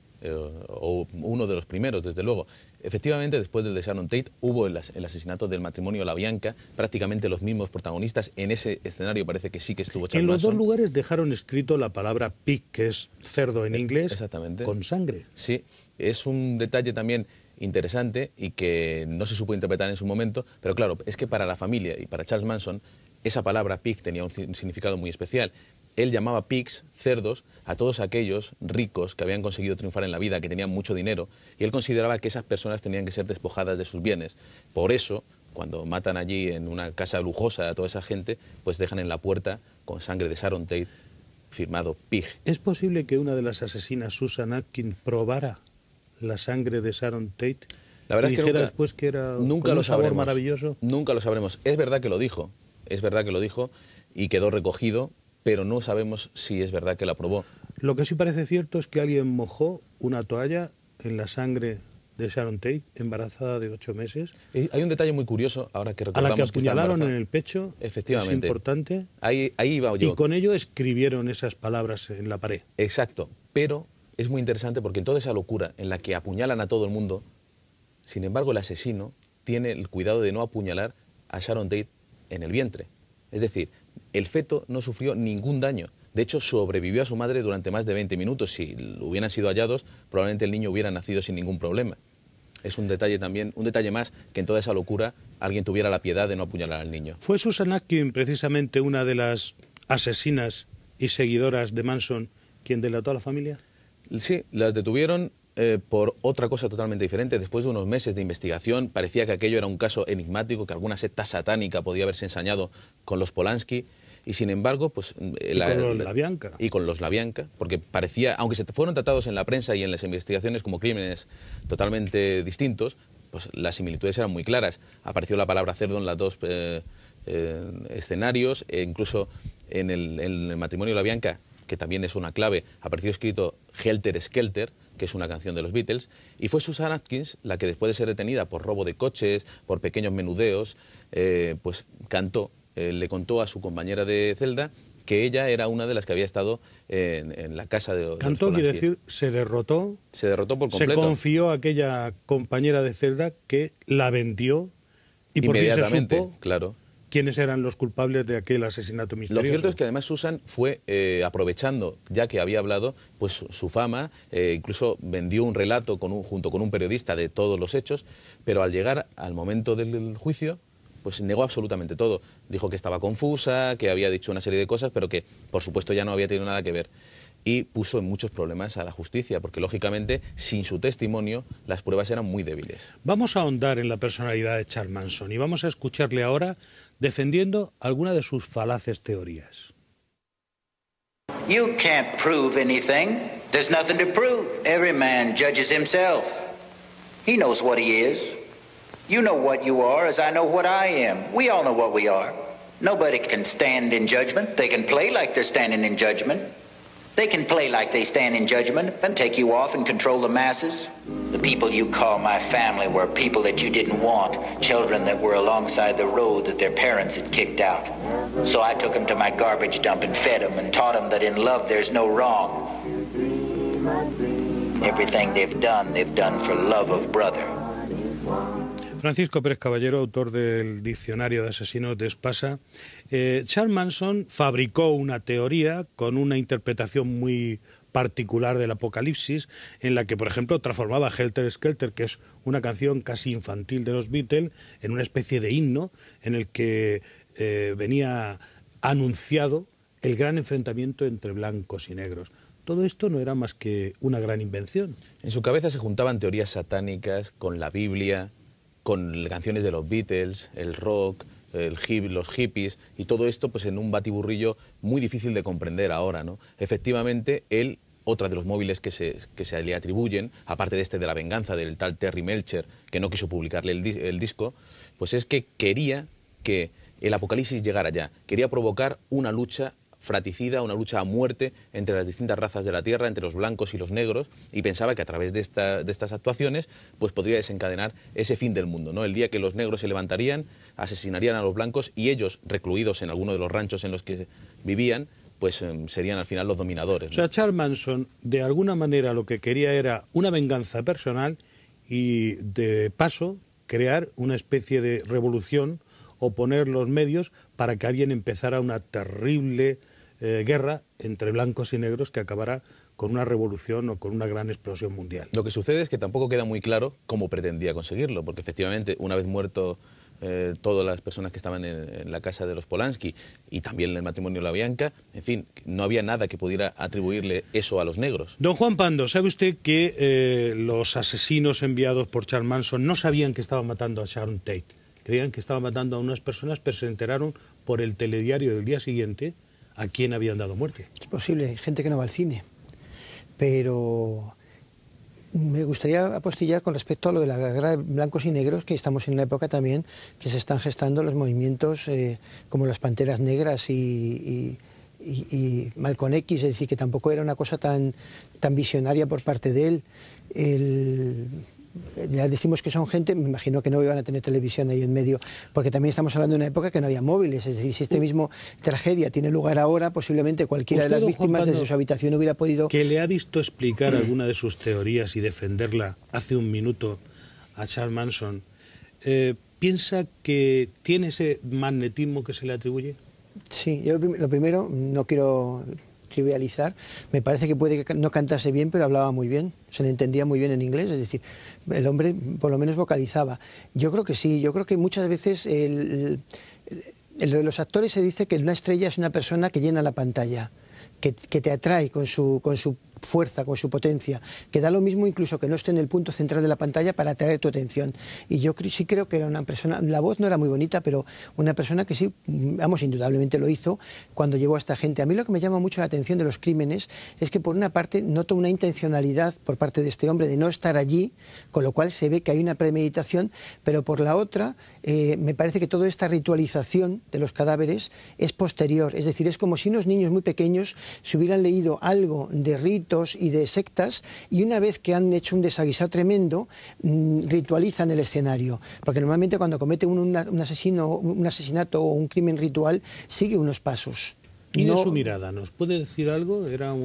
o uno de los primeros, desde luego. Efectivamente, después del de Sharon Tate, hubo el asesinato del matrimonio LaBianca, prácticamente los mismos protagonistas. En ese escenario parece que sí que estuvo Charles Manson. En los dos lugares dejaron escrito la palabra pig, que es cerdo en inglés, exactamente, con sangre. Sí, es un detalle también interesante y que no se supo interpretar en su momento, pero claro, es que para la familia y para Charles Manson, esa palabra pig tenía un significado muy especial. Él llamaba pigs, cerdos, a todos aquellos ricos que habían conseguido triunfar en la vida, que tenían mucho dinero, y él consideraba que esas personas tenían que ser despojadas de sus bienes. Por eso, cuando matan allí en una casa lujosa a toda esa gente, pues dejan en la puerta, con sangre de Sharon Tate, firmado pig. ¿Es posible que una de las asesinas, Susan Atkins, probara la sangre de Sharon Tate? La verdad y es que dijera después que era nunca un sabor maravilloso. Nunca lo sabremos. Es verdad que lo dijo y quedó recogido, pero no sabemos si es verdad que la probó. Lo que sí parece cierto es que alguien mojó una toalla en la sangre de Sharon Tate, embarazada de 8 meses. Hay un detalle muy curioso, ahora que recordamos, a la que apuñalaron en el pecho. Efectivamente. Es importante. Ahí iba yo. Y con ello escribieron esas palabras en la pared. Exacto, pero es muy interesante porque en toda esa locura en la que apuñalan a todo el mundo, sin embargo el asesino tiene el cuidado de no apuñalar a Sharon Tate en el vientre. Es decir, el feto no sufrió ningún daño. De hecho, sobrevivió a su madre durante más de 20 minutos. Si hubieran sido hallados, probablemente el niño hubiera nacido sin ningún problema. Es un detalle también, un detalle más, que en toda esa locura alguien tuviera la piedad de no apuñalar al niño. ¿Fue Susan Atkins precisamente una de las asesinas y seguidoras de Manson quien delató a la familia? Sí, las detuvieron por otra cosa totalmente diferente. Después de unos meses de investigación, parecía que aquello era un caso enigmático, que alguna secta satánica podía haberse ensañado con los Polanski. Y sin embargo, pues... con los LaBianca. Y con los LaBianca, porque parecía, aunque se fueron tratados en la prensa y en las investigaciones como crímenes totalmente distintos, pues las similitudes eran muy claras. Apareció la palabra cerdo en los dos escenarios, e incluso en el matrimonio LaBianca, que también es una clave, apareció escrito Helter Skelter, que es una canción de los Beatles, y fue Susan Atkins la que después de ser detenida por robo de coches, por pequeños menudeos, pues cantó. Le contó a su compañera de celda que ella era una de las que había estado en la casa de Cantó, quiere decir, se derrotó. Se derrotó por completo. Se confió a aquella compañera de celda que la vendió y por fin se supo claro, quiénes eran los culpables de aquel asesinato misterioso. Lo cierto es que además Susan fue aprovechando, ya que había hablado, pues su fama, incluso vendió un relato junto con un periodista de todos los hechos, pero al llegar al momento del juicio, pues negó absolutamente todo. Dijo que estaba confusa, que había dicho una serie de cosas, pero que, por supuesto, ya no había tenido nada que ver. y puso en muchos problemas a la justicia, porque lógicamente sin su testimonio las pruebas eran muy débiles. Vamos a ahondar en la personalidad de Charles Manson y vamos a escucharle ahora defendiendo alguna de sus falaces teorías. You can't prove anything. There's nothing to prove. Every man judges himself. He knows what he is. You know what you are as I know what I am. We all know what we are. Nobody can stand in judgment. They can play like they're standing in judgment. They can play like they stand in judgment and take you off and control the masses. The people you call my family were people that you didn't want, children that were alongside the road that their parents had kicked out. So I took them to my garbage dump and fed them and taught them that in love there's no wrong. Everything they've done for love of brother. Francisco Pérez Caballero, autor del Diccionario de Asesinos de Espasa. Charles Manson fabricó una teoría con una interpretación muy particular del Apocalipsis, en la que, por ejemplo, transformaba Helter Skelter, que es una canción casi infantil de los Beatles, en una especie de himno en el que venía anunciado el gran enfrentamiento entre blancos y negros. Todo esto no era más que una gran invención. En su cabeza se juntaban teorías satánicas con la Biblia, con canciones de los Beatles, el rock, los hippies, y todo esto pues en un batiburrillo muy difícil de comprender ahora, ¿no? Efectivamente, él, otra de los móviles que se le atribuyen, aparte de este de la venganza del tal Terry Melcher, que no quiso publicarle el disco, pues es que quería que el apocalipsis llegara ya, quería provocar una lucha fratricida, una lucha a muerte entre las distintas razas de la Tierra, entre los blancos y los negros, y pensaba que a través de estas actuaciones pues podría desencadenar ese fin del mundo, ¿no? El día que los negros se levantarían, asesinarían a los blancos y ellos, recluidos en alguno de los ranchos en los que vivían, pues serían al final los dominadores, ¿no? O sea, Charles Manson de alguna manera lo que quería era una venganza personal y de paso crear una especie de revolución o poner los medios para que alguien empezara una terrible guerra entre blancos y negros que acabará con una revolución o con una gran explosión mundial. Lo que sucede es que tampoco queda muy claro cómo pretendía conseguirlo, porque efectivamente una vez muerto todas las personas que estaban en la casa de los Polanski y también en el matrimonio de la Bianca, en fin, no había nada que pudiera atribuirle eso a los negros. Don Juan Pando, ¿sabe usted que los asesinos enviados por Charles Manson no sabían que estaban matando a Sharon Tate? Creían que estaban matando a unas personas, pero se enteraron por el telediario del día siguiente a quién habían dado muerte. Es posible, hay gente que no va al cine, pero me gustaría apostillar con respecto a lo de la guerra de blancos y negros, que estamos en una época también que se están gestando los movimientos como las Panteras Negras y Malcolm X, es decir, que tampoco era una cosa tan visionaria por parte de él. Ya decimos que son gente, me imagino que no iban a tener televisión ahí en medio, porque también estamos hablando de una época que no había móviles, es decir, si este mismo tragedia tiene lugar ahora, posiblemente cualquiera de las víctimas desde su habitación hubiera podido... Que le ha visto explicar alguna de sus teorías y defenderla hace un minuto a Charles Manson, ¿piensa que tiene ese magnetismo que se le atribuye? Sí, yo lo primero, no quiero trivializar, me parece que puede que no cantase bien, pero hablaba muy bien, se le entendía muy bien en inglés, es decir, el hombre por lo menos vocalizaba. Yo creo que sí, yo creo que muchas veces lo de los actores se dice que una estrella es una persona que llena la pantalla, que te atrae con su fuerza, con su potencia, que da lo mismo incluso que no esté en el punto central de la pantalla para atraer tu atención. Y yo sí creo que era una persona, la voz no era muy bonita, pero una persona que sí, vamos, indudablemente lo hizo cuando llevó a esta gente. A mí lo que me llama mucho la atención de los crímenes es que por una parte noto una intencionalidad por parte de este hombre de no estar allí, con lo cual se ve que hay una premeditación, pero por la otra me parece que toda esta ritualización de los cadáveres es posterior, es decir, es como si unos niños muy pequeños se hubieran leído algo de ritos y de sectas, y una vez que han hecho un desaguisado tremendo, ritualizan el escenario, porque normalmente cuando comete un asesinato o un crimen ritual sigue unos pasos. ¿Y de su mirada? ¿Nos puede decir algo? ¿Era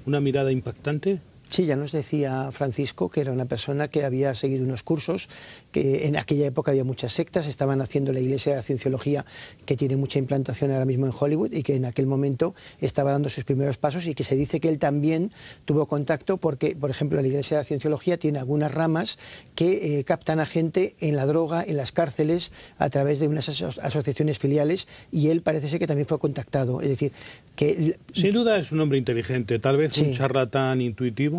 una mirada impactante? Sí, ya nos decía Francisco que era una persona que había seguido unos cursos, que en aquella época había muchas sectas, estaban haciendo la Iglesia de la Cienciología, que tiene mucha implantación ahora mismo en Hollywood, y que en aquel momento estaba dando sus primeros pasos, y que se dice que él también tuvo contacto porque, por ejemplo, la Iglesia de la Cienciología tiene algunas ramas que captan a gente en la droga, en las cárceles, a través de unas asociaciones filiales, y él parece ser que también fue contactado. Es decir, que... Sin duda es un hombre inteligente, tal vez un charlatán intuitivo.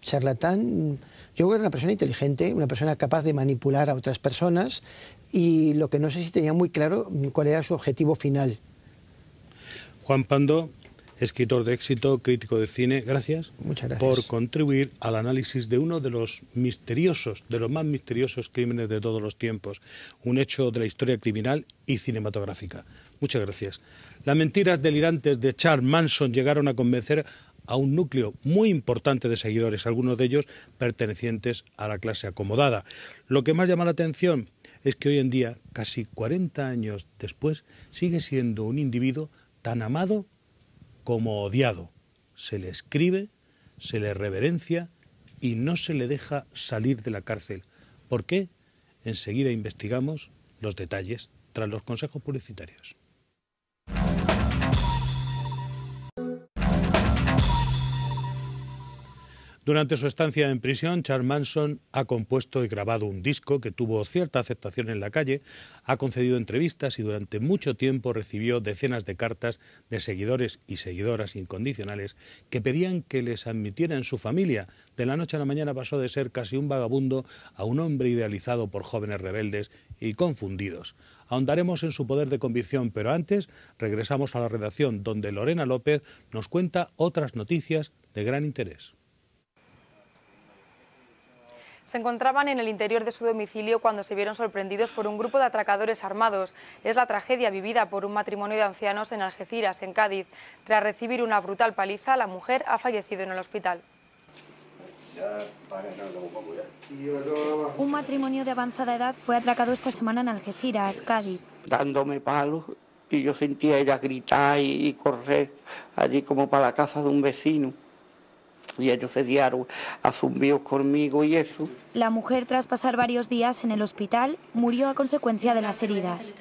Charlatán, yo creo que era una persona inteligente, una persona capaz de manipular a otras personas, y lo que no sé si tenía muy claro cuál era su objetivo final. Juan Pando, escritor de éxito, crítico de cine, gracias. Muchas gracias por contribuir al análisis de uno de los misteriosos, de los más misteriosos crímenes de todos los tiempos, un hecho de la historia criminal y cinematográfica. Muchas gracias. Las mentiras delirantes de Charles Manson llegaron a convencer a un núcleo muy importante de seguidores, algunos de ellos pertenecientes a la clase acomodada. Lo que más llama la atención es que hoy en día, casi 40 años después, sigue siendo un individuo tan amado como odiado. Se le escribe, se le reverencia y no se le deja salir de la cárcel. ¿Por qué? Enseguida investigamos los detalles tras los consejos publicitarios. Durante su estancia en prisión, Charles Manson ha compuesto y grabado un disco que tuvo cierta aceptación en la calle, ha concedido entrevistas y durante mucho tiempo recibió decenas de cartas de seguidores y seguidoras incondicionales que pedían que les admitiera en su familia. De la noche a la mañana pasó de ser casi un vagabundo a un hombre idealizado por jóvenes rebeldes y confundidos. Ahondaremos en su poder de convicción, pero antes regresamos a la redacción, donde Lorena López nos cuenta otras noticias de gran interés. Se encontraban en el interior de su domicilio cuando se vieron sorprendidos por un grupo de atracadores armados. Es la tragedia vivida por un matrimonio de ancianos en Algeciras, en Cádiz. Tras recibir una brutal paliza, la mujer ha fallecido en el hospital. Un matrimonio de avanzada edad fue atracado esta semana en Algeciras, Cádiz. Dándome palos, y yo sentía ella gritar y correr allí como para la casa de un vecino. Y ellos se dieron a zumbidos conmigo y eso. La mujer, tras pasar varios días en el hospital, murió a consecuencia de las heridas.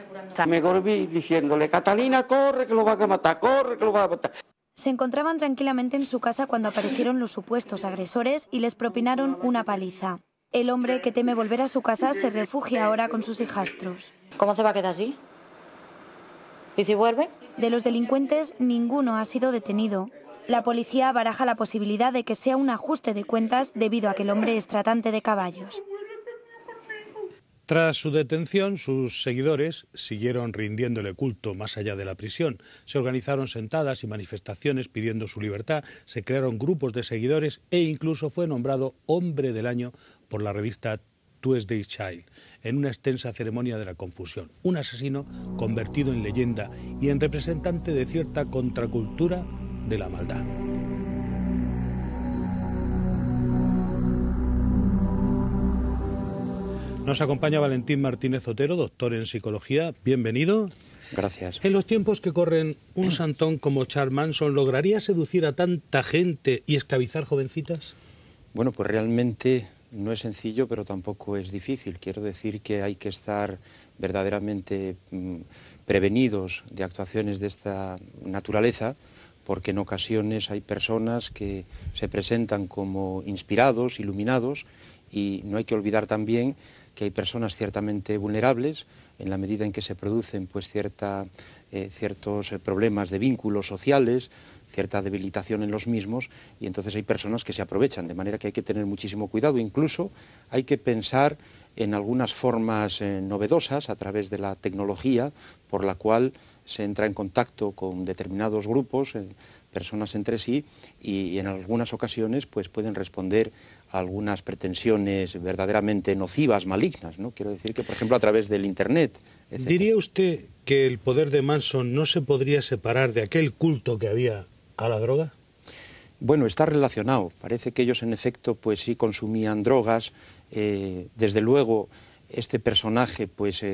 Me golpeé diciéndole: Catalina, corre que lo van a matar, corre que lo van a matar. Se encontraban tranquilamente en su casa cuando aparecieron los supuestos agresores y les propinaron una paliza. El hombre, que teme volver a su casa, se refugia ahora con sus hijastros. ¿Cómo se va a quedar así? ¿Y si vuelve? De los delincuentes, ninguno ha sido detenido. La policía baraja la posibilidad de que sea un ajuste de cuentas debido a que el hombre es tratante de caballos. Tras su detención, sus seguidores siguieron rindiéndole culto más allá de la prisión. Se organizaron sentadas y manifestaciones pidiendo su libertad, se crearon grupos de seguidores e incluso fue nombrado Hombre del Año por la revista Tuesday Child, en una extensa ceremonia de la confusión. Un asesino convertido en leyenda y en representante de cierta contracultura de la maldad. Nos acompaña Valentín Martínez Otero, doctor en psicología. Bienvenido. Gracias. En los tiempos que corren, un santón como Charles Manson ¿lograría seducir a tanta gente y esclavizar jovencitas? Bueno, pues realmente no es sencillo, pero tampoco es difícil. Quiero decir que hay que estar verdaderamente prevenidos de actuaciones de esta naturaleza, porque en ocasiones hay personas que se presentan como inspirados, iluminados, y no hay que olvidar también que hay personas ciertamente vulnerables en la medida en que se producen pues ciertos problemas de vínculos sociales, cierta debilitación en los mismos, y entonces hay personas que se aprovechan, de manera que hay que tener muchísimo cuidado. Incluso hay que pensar en algunas formas novedosas a través de la tecnología, por la cual se entra en contacto con determinados grupos, personas entre sí, y en algunas ocasiones pues pueden responder a algunas pretensiones verdaderamente nocivas, malignas, ¿no? Quiero decir que, por ejemplo, a través del Internet, etc. ¿Diría usted que el poder de Manson no se podría separar de aquel culto que había a la droga? Bueno, está relacionado. Parece que ellos en efecto pues sí consumían drogas. Desde luego este personaje pues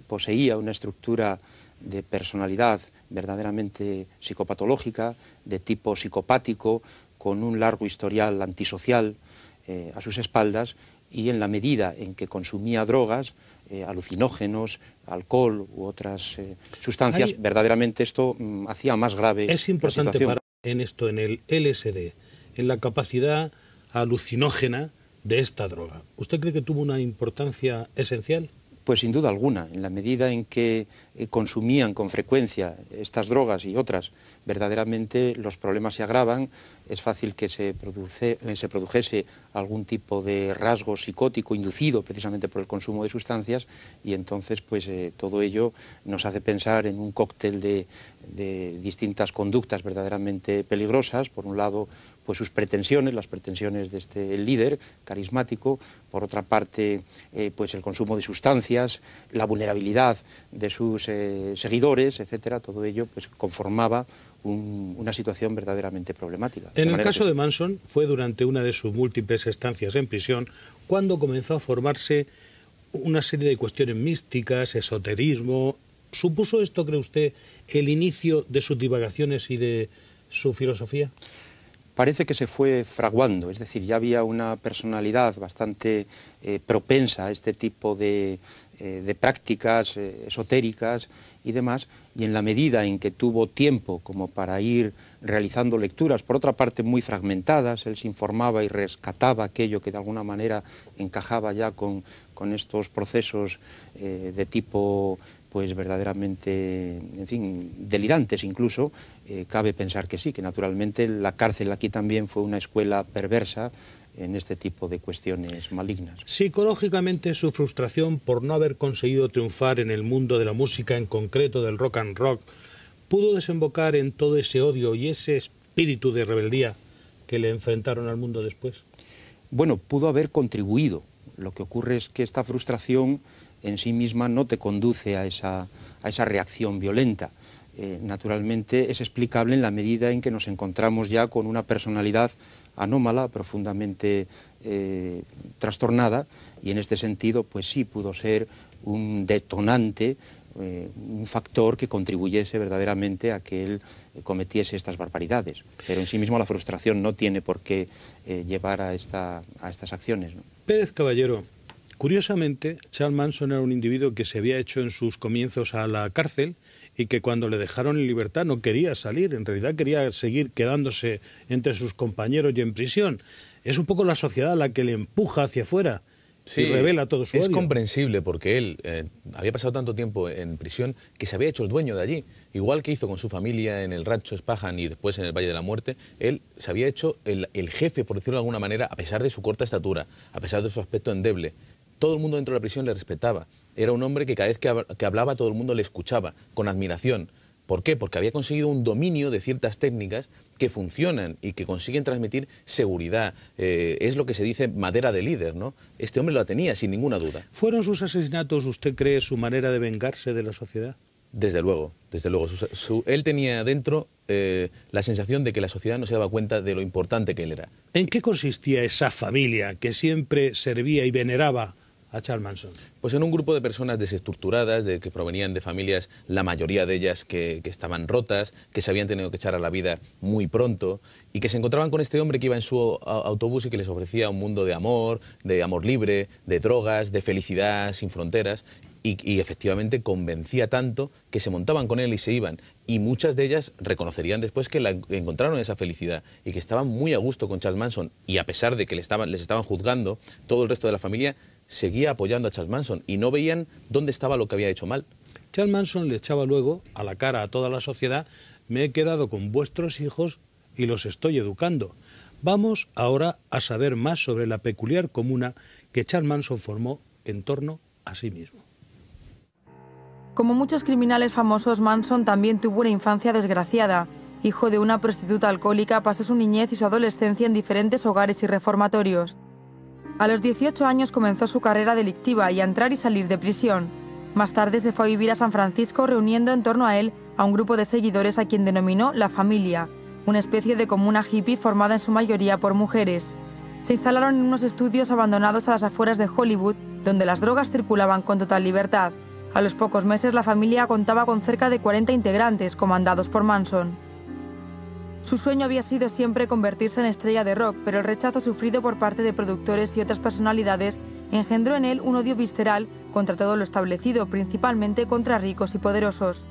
poseía una estructura de personalidad verdaderamente psicopatológica, de tipo psicopático, con un largo historial antisocial a sus espaldas, y en la medida en que consumía drogas, alucinógenos, alcohol u otras sustancias, verdaderamente esto hacía más grave la situación. Es importante parar en esto, en el LSD, en la capacidad alucinógena de esta droga. ¿Usted cree que tuvo una importancia esencial? Pues sin duda alguna, en la medida en que consumían con frecuencia estas drogas y otras, verdaderamente los problemas se agravan, es fácil que se produjese algún tipo de rasgo psicótico inducido precisamente por el consumo de sustancias, y entonces pues todo ello nos hace pensar en un cóctel de distintas conductas verdaderamente peligrosas. Por un lado, pues sus pretensiones, las pretensiones de este líder carismático; por otra parte, pues el consumo de sustancias, la vulnerabilidad de sus seguidores, etcétera. Todo ello pues conformaba una situación verdaderamente problemática. En el caso de Manson fue durante una de sus múltiples estancias en prisión cuando comenzó a formarse una serie de cuestiones místicas, esoterismo. ¿Supuso esto, cree usted, el inicio de sus divagaciones y de su filosofía? Parece que se fue fraguando, es decir, ya había una personalidad bastante propensa a este tipo de prácticas esotéricas y demás, y en la medida en que tuvo tiempo como para ir realizando lecturas, por otra parte muy fragmentadas, él se informaba y rescataba aquello que de alguna manera encajaba ya con estos procesos de tipo pues verdaderamente, en fin, delirantes incluso. Cabe pensar que sí, que naturalmente la cárcel aquí también fue una escuela perversa en este tipo de cuestiones malignas. Psicológicamente, su frustración por no haber conseguido triunfar en el mundo de la música, en concreto del rock and roll, pudo desembocar en todo ese odio y ese espíritu de rebeldía que le enfrentaron al mundo después. Bueno, pudo haber contribuido. Lo que ocurre es que esta frustración en sí misma no te conduce a esa reacción violenta. Naturalmente es explicable en la medida en que nos encontramos ya con una personalidad anómala, profundamente trastornada, y en este sentido pues sí pudo ser un detonante, un factor que contribuyese verdaderamente a que él cometiese estas barbaridades. Pero en sí mismo la frustración no tiene por qué llevar a estas acciones, ¿no? Pérez Caballero, curiosamente, Charles Manson era un individuo que se había hecho en sus comienzos a la cárcel y que cuando le dejaron en libertad no quería salir, en realidad quería seguir quedándose entre sus compañeros y en prisión. Es un poco la sociedad la que le empuja hacia afuera. Sí, y revela todo su odio. Es comprensible porque él había pasado tanto tiempo en prisión que se había hecho el dueño de allí. Igual que hizo con su familia en el rancho Spahan y después en el Valle de la Muerte, él se había hecho el jefe, por decirlo de alguna manera, a pesar de su corta estatura, a pesar de su aspecto endeble. Todo el mundo dentro de la prisión le respetaba. Era un hombre que cada vez que hablaba todo el mundo le escuchaba, con admiración. ¿Por qué? Porque había conseguido un dominio de ciertas técnicas que funcionan y que consiguen transmitir seguridad. Es lo que se dice madera de líder, ¿no? Este hombre lo tenía sin ninguna duda. ¿Fueron sus asesinatos, usted cree, su manera de vengarse de la sociedad? Desde luego, desde luego. Él tenía dentro la sensación de que la sociedad no se daba cuenta de lo importante que él era. ¿En qué consistía esa familia que siempre servía y veneraba a Charles Manson? Pues en un grupo de personas desestructuradas, que provenían de familias, la mayoría de ellas que estaban rotas, que se habían tenido que echar a la vida muy pronto, y que se encontraban con este hombre que iba en su autobús y que les ofrecía un mundo de amor libre, de drogas, de felicidad sin fronteras, y efectivamente convencía tanto que se montaban con él y se iban, y muchas de ellas reconocerían después que encontraron esa felicidad y que estaban muy a gusto con Charles Manson, y a pesar de que les estaban juzgando, todo el resto de la familia seguía apoyando a Charles Manson y no veían dónde estaba lo que había hecho mal. Charles Manson le echaba luego a la cara a toda la sociedad: me he quedado con vuestros hijos y los estoy educando. Vamos ahora a saber más sobre la peculiar comuna que Charles Manson formó en torno a sí mismo. Como muchos criminales famosos, Manson también tuvo una infancia desgraciada. Hijo de una prostituta alcohólica, pasó su niñez y su adolescencia en diferentes hogares y reformatorios. A los 18 años comenzó su carrera delictiva y a entrar y salir de prisión. Más tarde se fue a vivir a San Francisco, reuniendo en torno a él a un grupo de seguidores a quien denominó La Familia, una especie de comuna hippie formada en su mayoría por mujeres. Se instalaron en unos estudios abandonados a las afueras de Hollywood, donde las drogas circulaban con total libertad. A los pocos meses, la familia contaba con cerca de 40 integrantes, comandados por Manson. Su sueño había sido siempre convertirse en estrella de rock, pero el rechazo sufrido por parte de productores y otras personalidades engendró en él un odio visceral contra todo lo establecido, principalmente contra ricos y poderosos.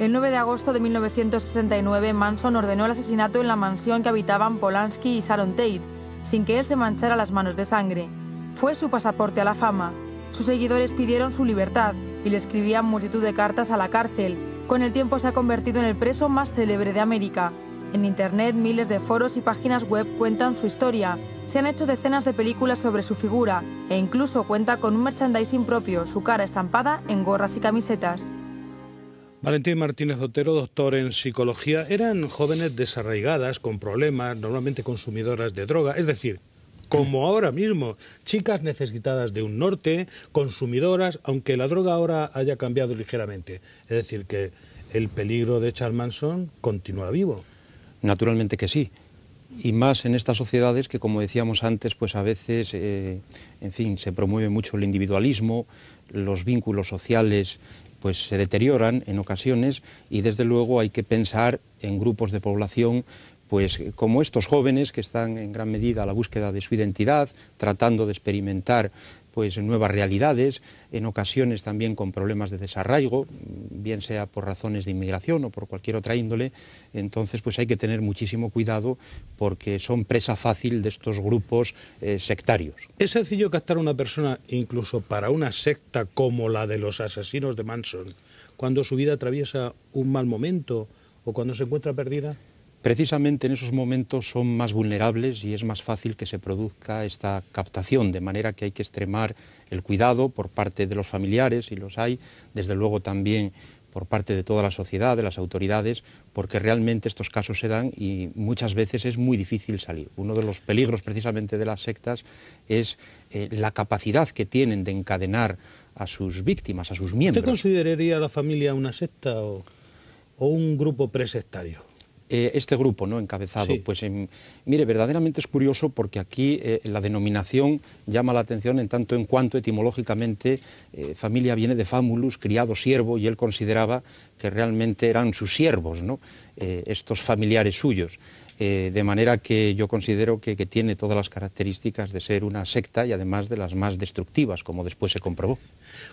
El 9 de agosto de 1969, Manson ordenó el asesinato en la mansión que habitaban Polanski y Sharon Tate, sin que él se manchara las manos de sangre. Fue su pasaporte a la fama. Sus seguidores pidieron su libertad y le escribían multitud de cartas a la cárcel. Con el tiempo se ha convertido en el preso más célebre de América. En Internet, miles de foros y páginas web cuentan su historia. Se han hecho decenas de películas sobre su figura e incluso cuenta con un merchandising propio, su cara estampada en gorras y camisetas. Valentín Martínez Otero, doctor en psicología, eran jóvenes desarraigadas, con problemas, normalmente consumidoras de droga, es decir, como ahora mismo, chicas necesitadas de un norte, consumidoras, aunque la droga ahora haya cambiado ligeramente. Es decir, que el peligro de Charles Manson continúa vivo. Naturalmente que sí. Y más en estas sociedades que, como decíamos antes, pues a veces, en fin, se promueve mucho el individualismo, los vínculos sociales pues se deterioran en ocasiones y desde luego hay que pensar en grupos de población pues como estos jóvenes que están en gran medida a la búsqueda de su identidad, tratando de experimentar pues nuevas realidades, en ocasiones también con problemas de desarraigo, bien sea por razones de inmigración o por cualquier otra índole. Entonces pues hay que tener muchísimo cuidado porque son presa fácil de estos grupos sectarios. ¿Es sencillo captar a una persona incluso para una secta como la de los asesinos de Manson cuando su vida atraviesa un mal momento o cuando se encuentra perdida? Precisamente en esos momentos son más vulnerables y es más fácil que se produzca esta captación, de manera que hay que extremar el cuidado por parte de los familiares, si los hay, desde luego también por parte de toda la sociedad, de las autoridades, porque realmente estos casos se dan y muchas veces es muy difícil salir. Uno de los peligros precisamente de las sectas es la capacidad que tienen de encadenar a sus víctimas, a sus miembros. ¿Usted consideraría a la familia una secta o un grupo presectario? Este grupo, ¿no?, encabezado, sí. Pues mire, verdaderamente es curioso porque aquí la denominación llama la atención en tanto en cuanto etimológicamente familia viene de famulus, criado, siervo, y él consideraba que realmente eran sus siervos, ¿no?, estos familiares suyos. De manera que yo considero que tiene todas las características de ser una secta y además de las más destructivas, como después se comprobó.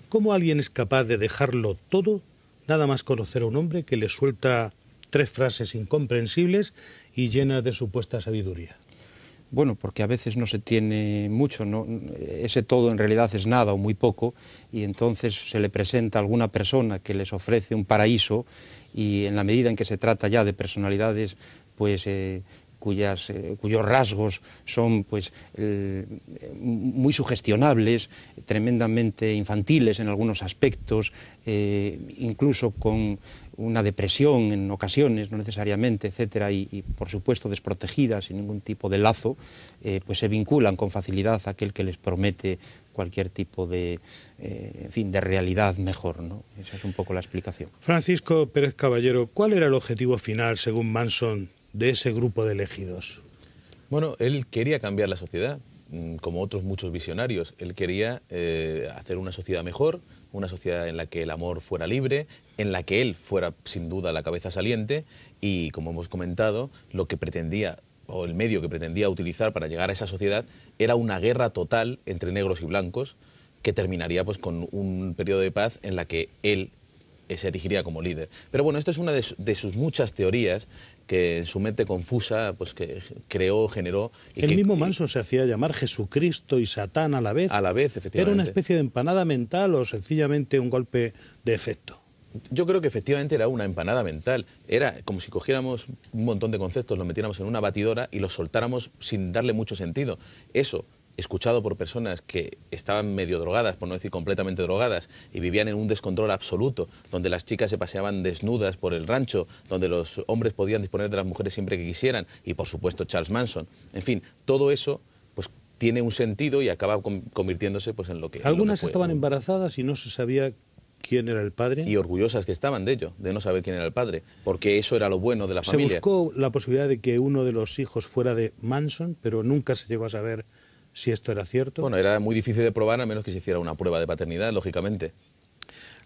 ¿Cómo alguien es capaz de dejarlo todo, nada más conocer a un hombre que le suelta 3 frases incomprensibles y llenas de supuesta sabiduría? Bueno, porque a veces no se tiene mucho, ¿no? Ese todo en realidad es nada o muy poco, y entonces se le presenta a alguna persona que les ofrece un paraíso, y en la medida en que se trata ya de personalidades pues cuyos rasgos son pues muy sugestionables, tremendamente infantiles en algunos aspectos, incluso con una depresión en ocasiones, no necesariamente, etcétera, y por supuesto desprotegidas, sin ningún tipo de lazo, pues se vinculan con facilidad a aquel que les promete cualquier tipo de, en fin, de realidad mejor, ¿no? Esa es un poco la explicación. Francisco Pérez Caballero, ¿cuál era el objetivo final, según Manson, de ese grupo de elegidos? Bueno, él quería cambiar la sociedad, como otros muchos visionarios. Él quería hacer una sociedad mejor, una sociedad en la que el amor fuera libre, en la que él fuera sin duda la cabeza saliente, y como hemos comentado, lo que pretendía, o el medio que pretendía utilizar para llegar a esa sociedad, era una guerra total entre negros y blancos, que terminaría pues con un periodo de paz en la que él se erigiría como líder. Pero bueno, esto es una de sus muchas teorías que en su mente confusa pues que creó, generó... El mismo Manson se hacía llamar Jesucristo y Satán a la vez. A la vez, efectivamente. ¿Era una especie de empanada mental o sencillamente un golpe de efecto? Yo creo que efectivamente era una empanada mental. Era como si cogiéramos un montón de conceptos, los metiéramos en una batidora y los soltáramos sin darle mucho sentido. Eso, escuchado por personas que estaban medio drogadas, por no decir completamente drogadas, y vivían en un descontrol absoluto, donde las chicas se paseaban desnudas por el rancho, donde los hombres podían disponer de las mujeres siempre que quisieran, y por supuesto Charles Manson. En fin, todo eso pues tiene un sentido y acaba convirtiéndose pues en lo que... Algunas estaban embarazadas y no se sabía quién era el padre. Y orgullosas que estaban de ello, de no saber quién era el padre, porque eso era lo bueno de la familia. Se buscó la posibilidad de que uno de los hijos fuera de Manson, pero nunca se llegó a saber si esto era cierto. Bueno, era muy difícil de probar a menos que se hiciera una prueba de paternidad, lógicamente.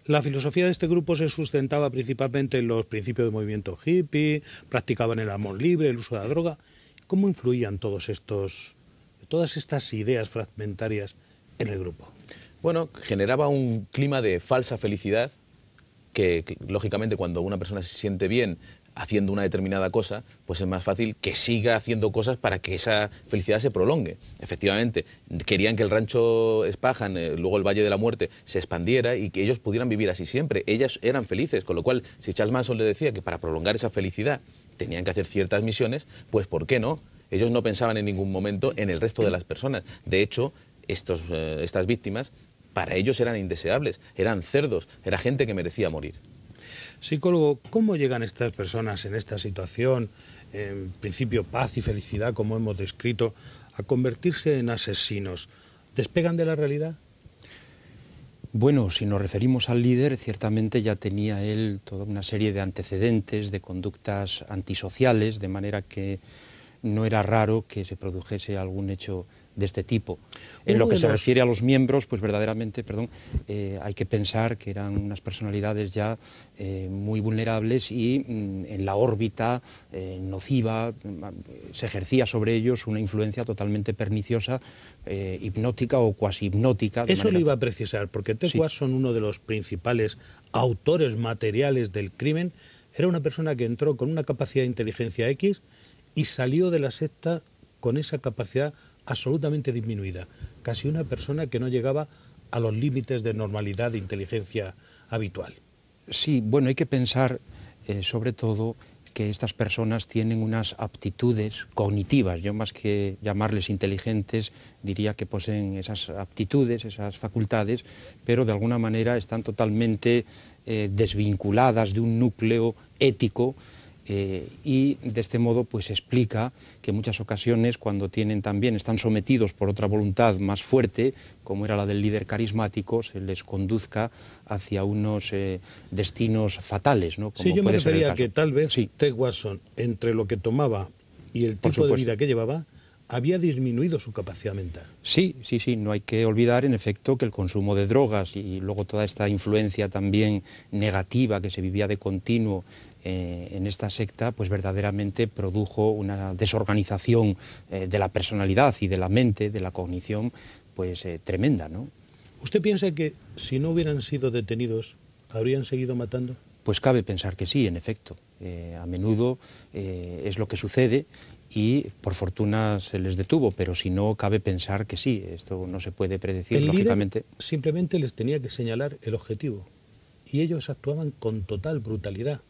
La filosofía de este grupo se sustentaba principalmente en los principios del movimiento hippie, practicaban el amor libre, el uso de la droga. ¿Cómo influían todas estas ideas fragmentarias en el grupo? Bueno, generaba un clima de falsa felicidad que lógicamente, cuando una persona se siente bien haciendo una determinada cosa, pues es más fácil que siga haciendo cosas para que esa felicidad se prolongue. Efectivamente, querían que el rancho Spahan, luego el Valle de la Muerte, se expandiera y que ellos pudieran vivir así siempre. Ellas eran felices, con lo cual, si Charles Manson le decía que para prolongar esa felicidad tenían que hacer ciertas misiones, pues ¿por qué no? Ellos no pensaban en ningún momento en el resto de las personas. De hecho, estas víctimas, para ellos eran indeseables, eran cerdos, era gente que merecía morir. Psicólogo, ¿cómo llegan estas personas en esta situación, en principio paz y felicidad, como hemos descrito, a convertirse en asesinos? ¿Despegan de la realidad? Bueno, si nos referimos al líder, ciertamente ya tenía él toda una serie de antecedentes, de conductas antisociales, de manera que no era raro que se produjese algún hecho de este tipo. En lo que se refiere a los miembros, pues verdaderamente, hay que pensar que eran unas personalidades ya muy vulnerables y en la órbita nociva se ejercía sobre ellos una influencia totalmente perniciosa, hipnótica o cuasi hipnótica. Eso le iba a precisar, porque Ted Watson, uno de los principales autores materiales del crimen, era una persona que entró con una capacidad de inteligencia X y salió de la secta con esa capacidad absolutamente disminuida, casi una persona que no llegaba a los límites de normalidad de inteligencia habitual. Sí, bueno, hay que pensar sobre todo que estas personas tienen unas aptitudes cognitivas. Yo, más que llamarles inteligentes, diría que poseen esas aptitudes, esas facultades, pero de alguna manera están totalmente desvinculadas de un núcleo ético. Y de este modo pues explica que en muchas ocasiones, cuando están sometidos por otra voluntad más fuerte, como era la del líder carismático, se les conduzca hacia unos destinos fatales, ¿no? Como sí, yo me refería a que tal vez sí. Ted Watson, entre lo que tomaba y el tipo de vida que llevaba, había disminuido su capacidad mental. Sí, no hay que olvidar en efecto que el consumo de drogas y luego toda esta influencia también negativa que se vivía de continuo en esta secta, pues verdaderamente produjo una desorganización de la personalidad y de la mente, de la cognición, pues tremenda, ¿no? ¿Usted piensa que si no hubieran sido detenidos, habrían seguido matando? Pues cabe pensar que sí, en efecto. A menudo es lo que sucede y por fortuna se les detuvo, pero si no, cabe pensar que sí. Esto no se puede predecir, lógicamente. El líder simplemente les tenía que señalar el objetivo y ellos actuaban con total brutalidad.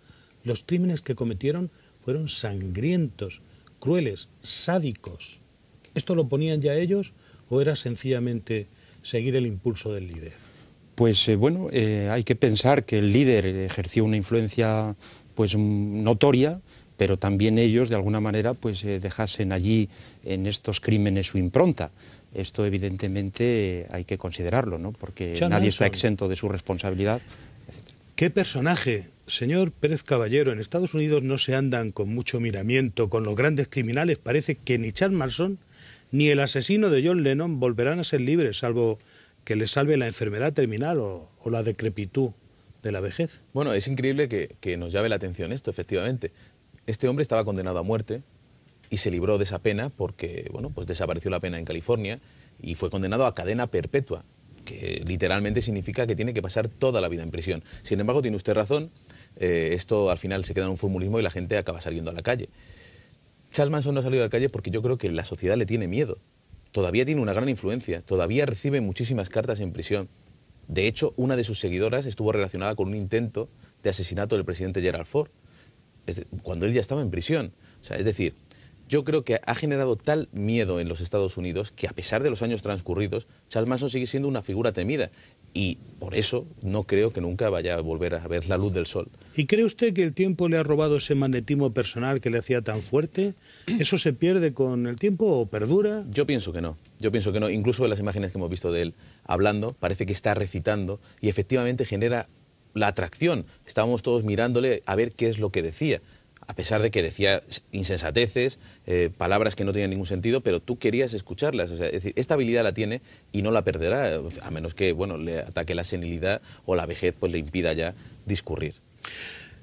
Los crímenes que cometieron fueron sangrientos, crueles, sádicos. ¿Esto lo ponían ya ellos o era sencillamente seguir el impulso del líder? Pues bueno, hay que pensar que el líder ejerció una influencia pues notoria, pero también ellos de alguna manera pues dejasen allí en estos crímenes su impronta. Esto evidentemente hay que considerarlo, ¿no? Porque nadie está exento de su responsabilidad. ¡Qué personaje! Señor Pérez Caballero, en Estados Unidos no se andan con mucho miramiento con los grandes criminales. Parece que ni Charles Manson ni el asesino de John Lennon volverán a ser libres, salvo que les salve la enfermedad terminal o la decrepitud de la vejez. Bueno, es increíble que nos llame la atención esto, efectivamente. Este hombre estaba condenado a muerte y se libró de esa pena porque, bueno, pues desapareció la pena en California y fue condenado a cadena perpetua, que literalmente significa que tiene que pasar toda la vida en prisión. Sin embargo, tiene usted razón, esto al final se queda en un formulismo y la gente acaba saliendo a la calle. Charles Manson no ha salido a la calle porque yo creo que la sociedad le tiene miedo. Todavía tiene una gran influencia, todavía recibe muchísimas cartas en prisión. De hecho, una de sus seguidoras estuvo relacionada con un intento de asesinato del presidente Gerald Ford, cuando él ya estaba en prisión. O sea, es decir, yo creo que ha generado tal miedo en los Estados Unidos que a pesar de los años transcurridos, Charles Manson sigue siendo una figura temida y por eso no creo que nunca vaya a volver a ver la luz del sol. ¿Y cree usted que el tiempo le ha robado ese magnetismo personal que le hacía tan fuerte? ¿Eso se pierde con el tiempo o perdura? Yo pienso que no, Incluso en las imágenes que hemos visto de él hablando, parece que está recitando y efectivamente genera la atracción. Estábamos todos mirándole a ver qué es lo que decía. a pesar de que decía insensateces, palabras que no tenían ningún sentido, pero tú querías escucharlas. O sea, es decir, esta habilidad la tiene y no la perderá, a menos que, bueno, le ataque la senilidad o la vejez, pues le impida ya discurrir.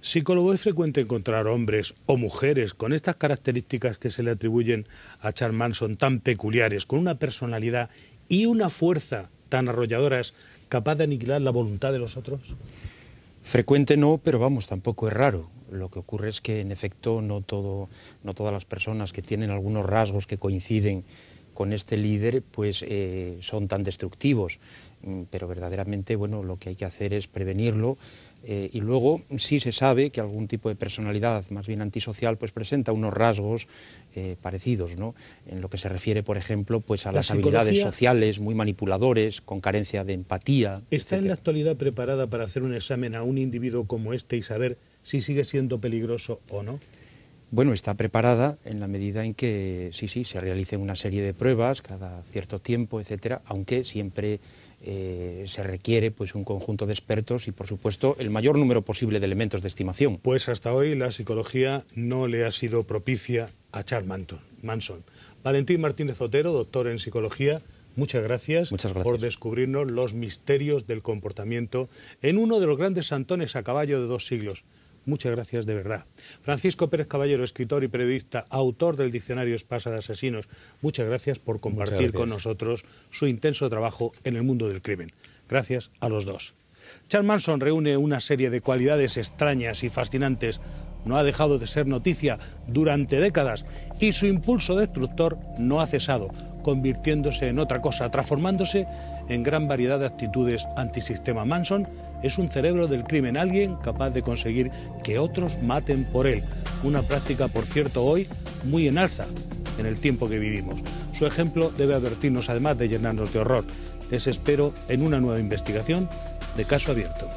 Psicólogo, ¿es frecuente encontrar hombres o mujeres con estas características que se le atribuyen a Charles Manson, tan peculiares, con una personalidad y una fuerza tan arrolladoras, capaz de aniquilar la voluntad de los otros? Frecuente no, pero vamos, tampoco es raro. Lo que ocurre es que, en efecto, no todas las personas que tienen algunos rasgos que coinciden con este líder, pues son tan destructivos. Pero verdaderamente, bueno, lo que hay que hacer es prevenirlo. Y luego sí se sabe que algún tipo de personalidad más bien antisocial pues presenta unos rasgos parecidos, ¿no? En lo que se refiere, por ejemplo, pues a las habilidades sociales, muy manipuladores, con carencia de empatía. ¿Está en la actualidad preparada para hacer un examen a un individuo como este y saber si sigue siendo peligroso o no? Bueno, está preparada en la medida en que sí, se realicen una serie de pruebas cada cierto tiempo, etcétera, aunque siempre se requiere pues un conjunto de expertos y, por supuesto, el mayor número posible de elementos de estimación. Pues hasta hoy la psicología no le ha sido propicia a Charles Manson. Valentín Martínez Otero, doctor en psicología, muchas gracias por descubrirnos los misterios del comportamiento en uno de los grandes santones a caballo de 2 siglos. Muchas gracias de verdad. Francisco Pérez Caballero, escritor y periodista, autor del diccionario Espasa de Asesinos, muchas gracias por compartir con nosotros su intenso trabajo en el mundo del crimen. Gracias a los dos. Charles Manson reúne una serie de cualidades extrañas y fascinantes. No ha dejado de ser noticia durante décadas y su impulso destructor no ha cesado, convirtiéndose en otra cosa, transformándose en gran variedad de actitudes antisistema. Manson es un cerebro del crimen, alguien capaz de conseguir que otros maten por él. Una práctica, por cierto, hoy muy en alza en el tiempo que vivimos. Su ejemplo debe advertirnos, además de llenarnos de horror. Les espero en una nueva investigación de Caso Abierto.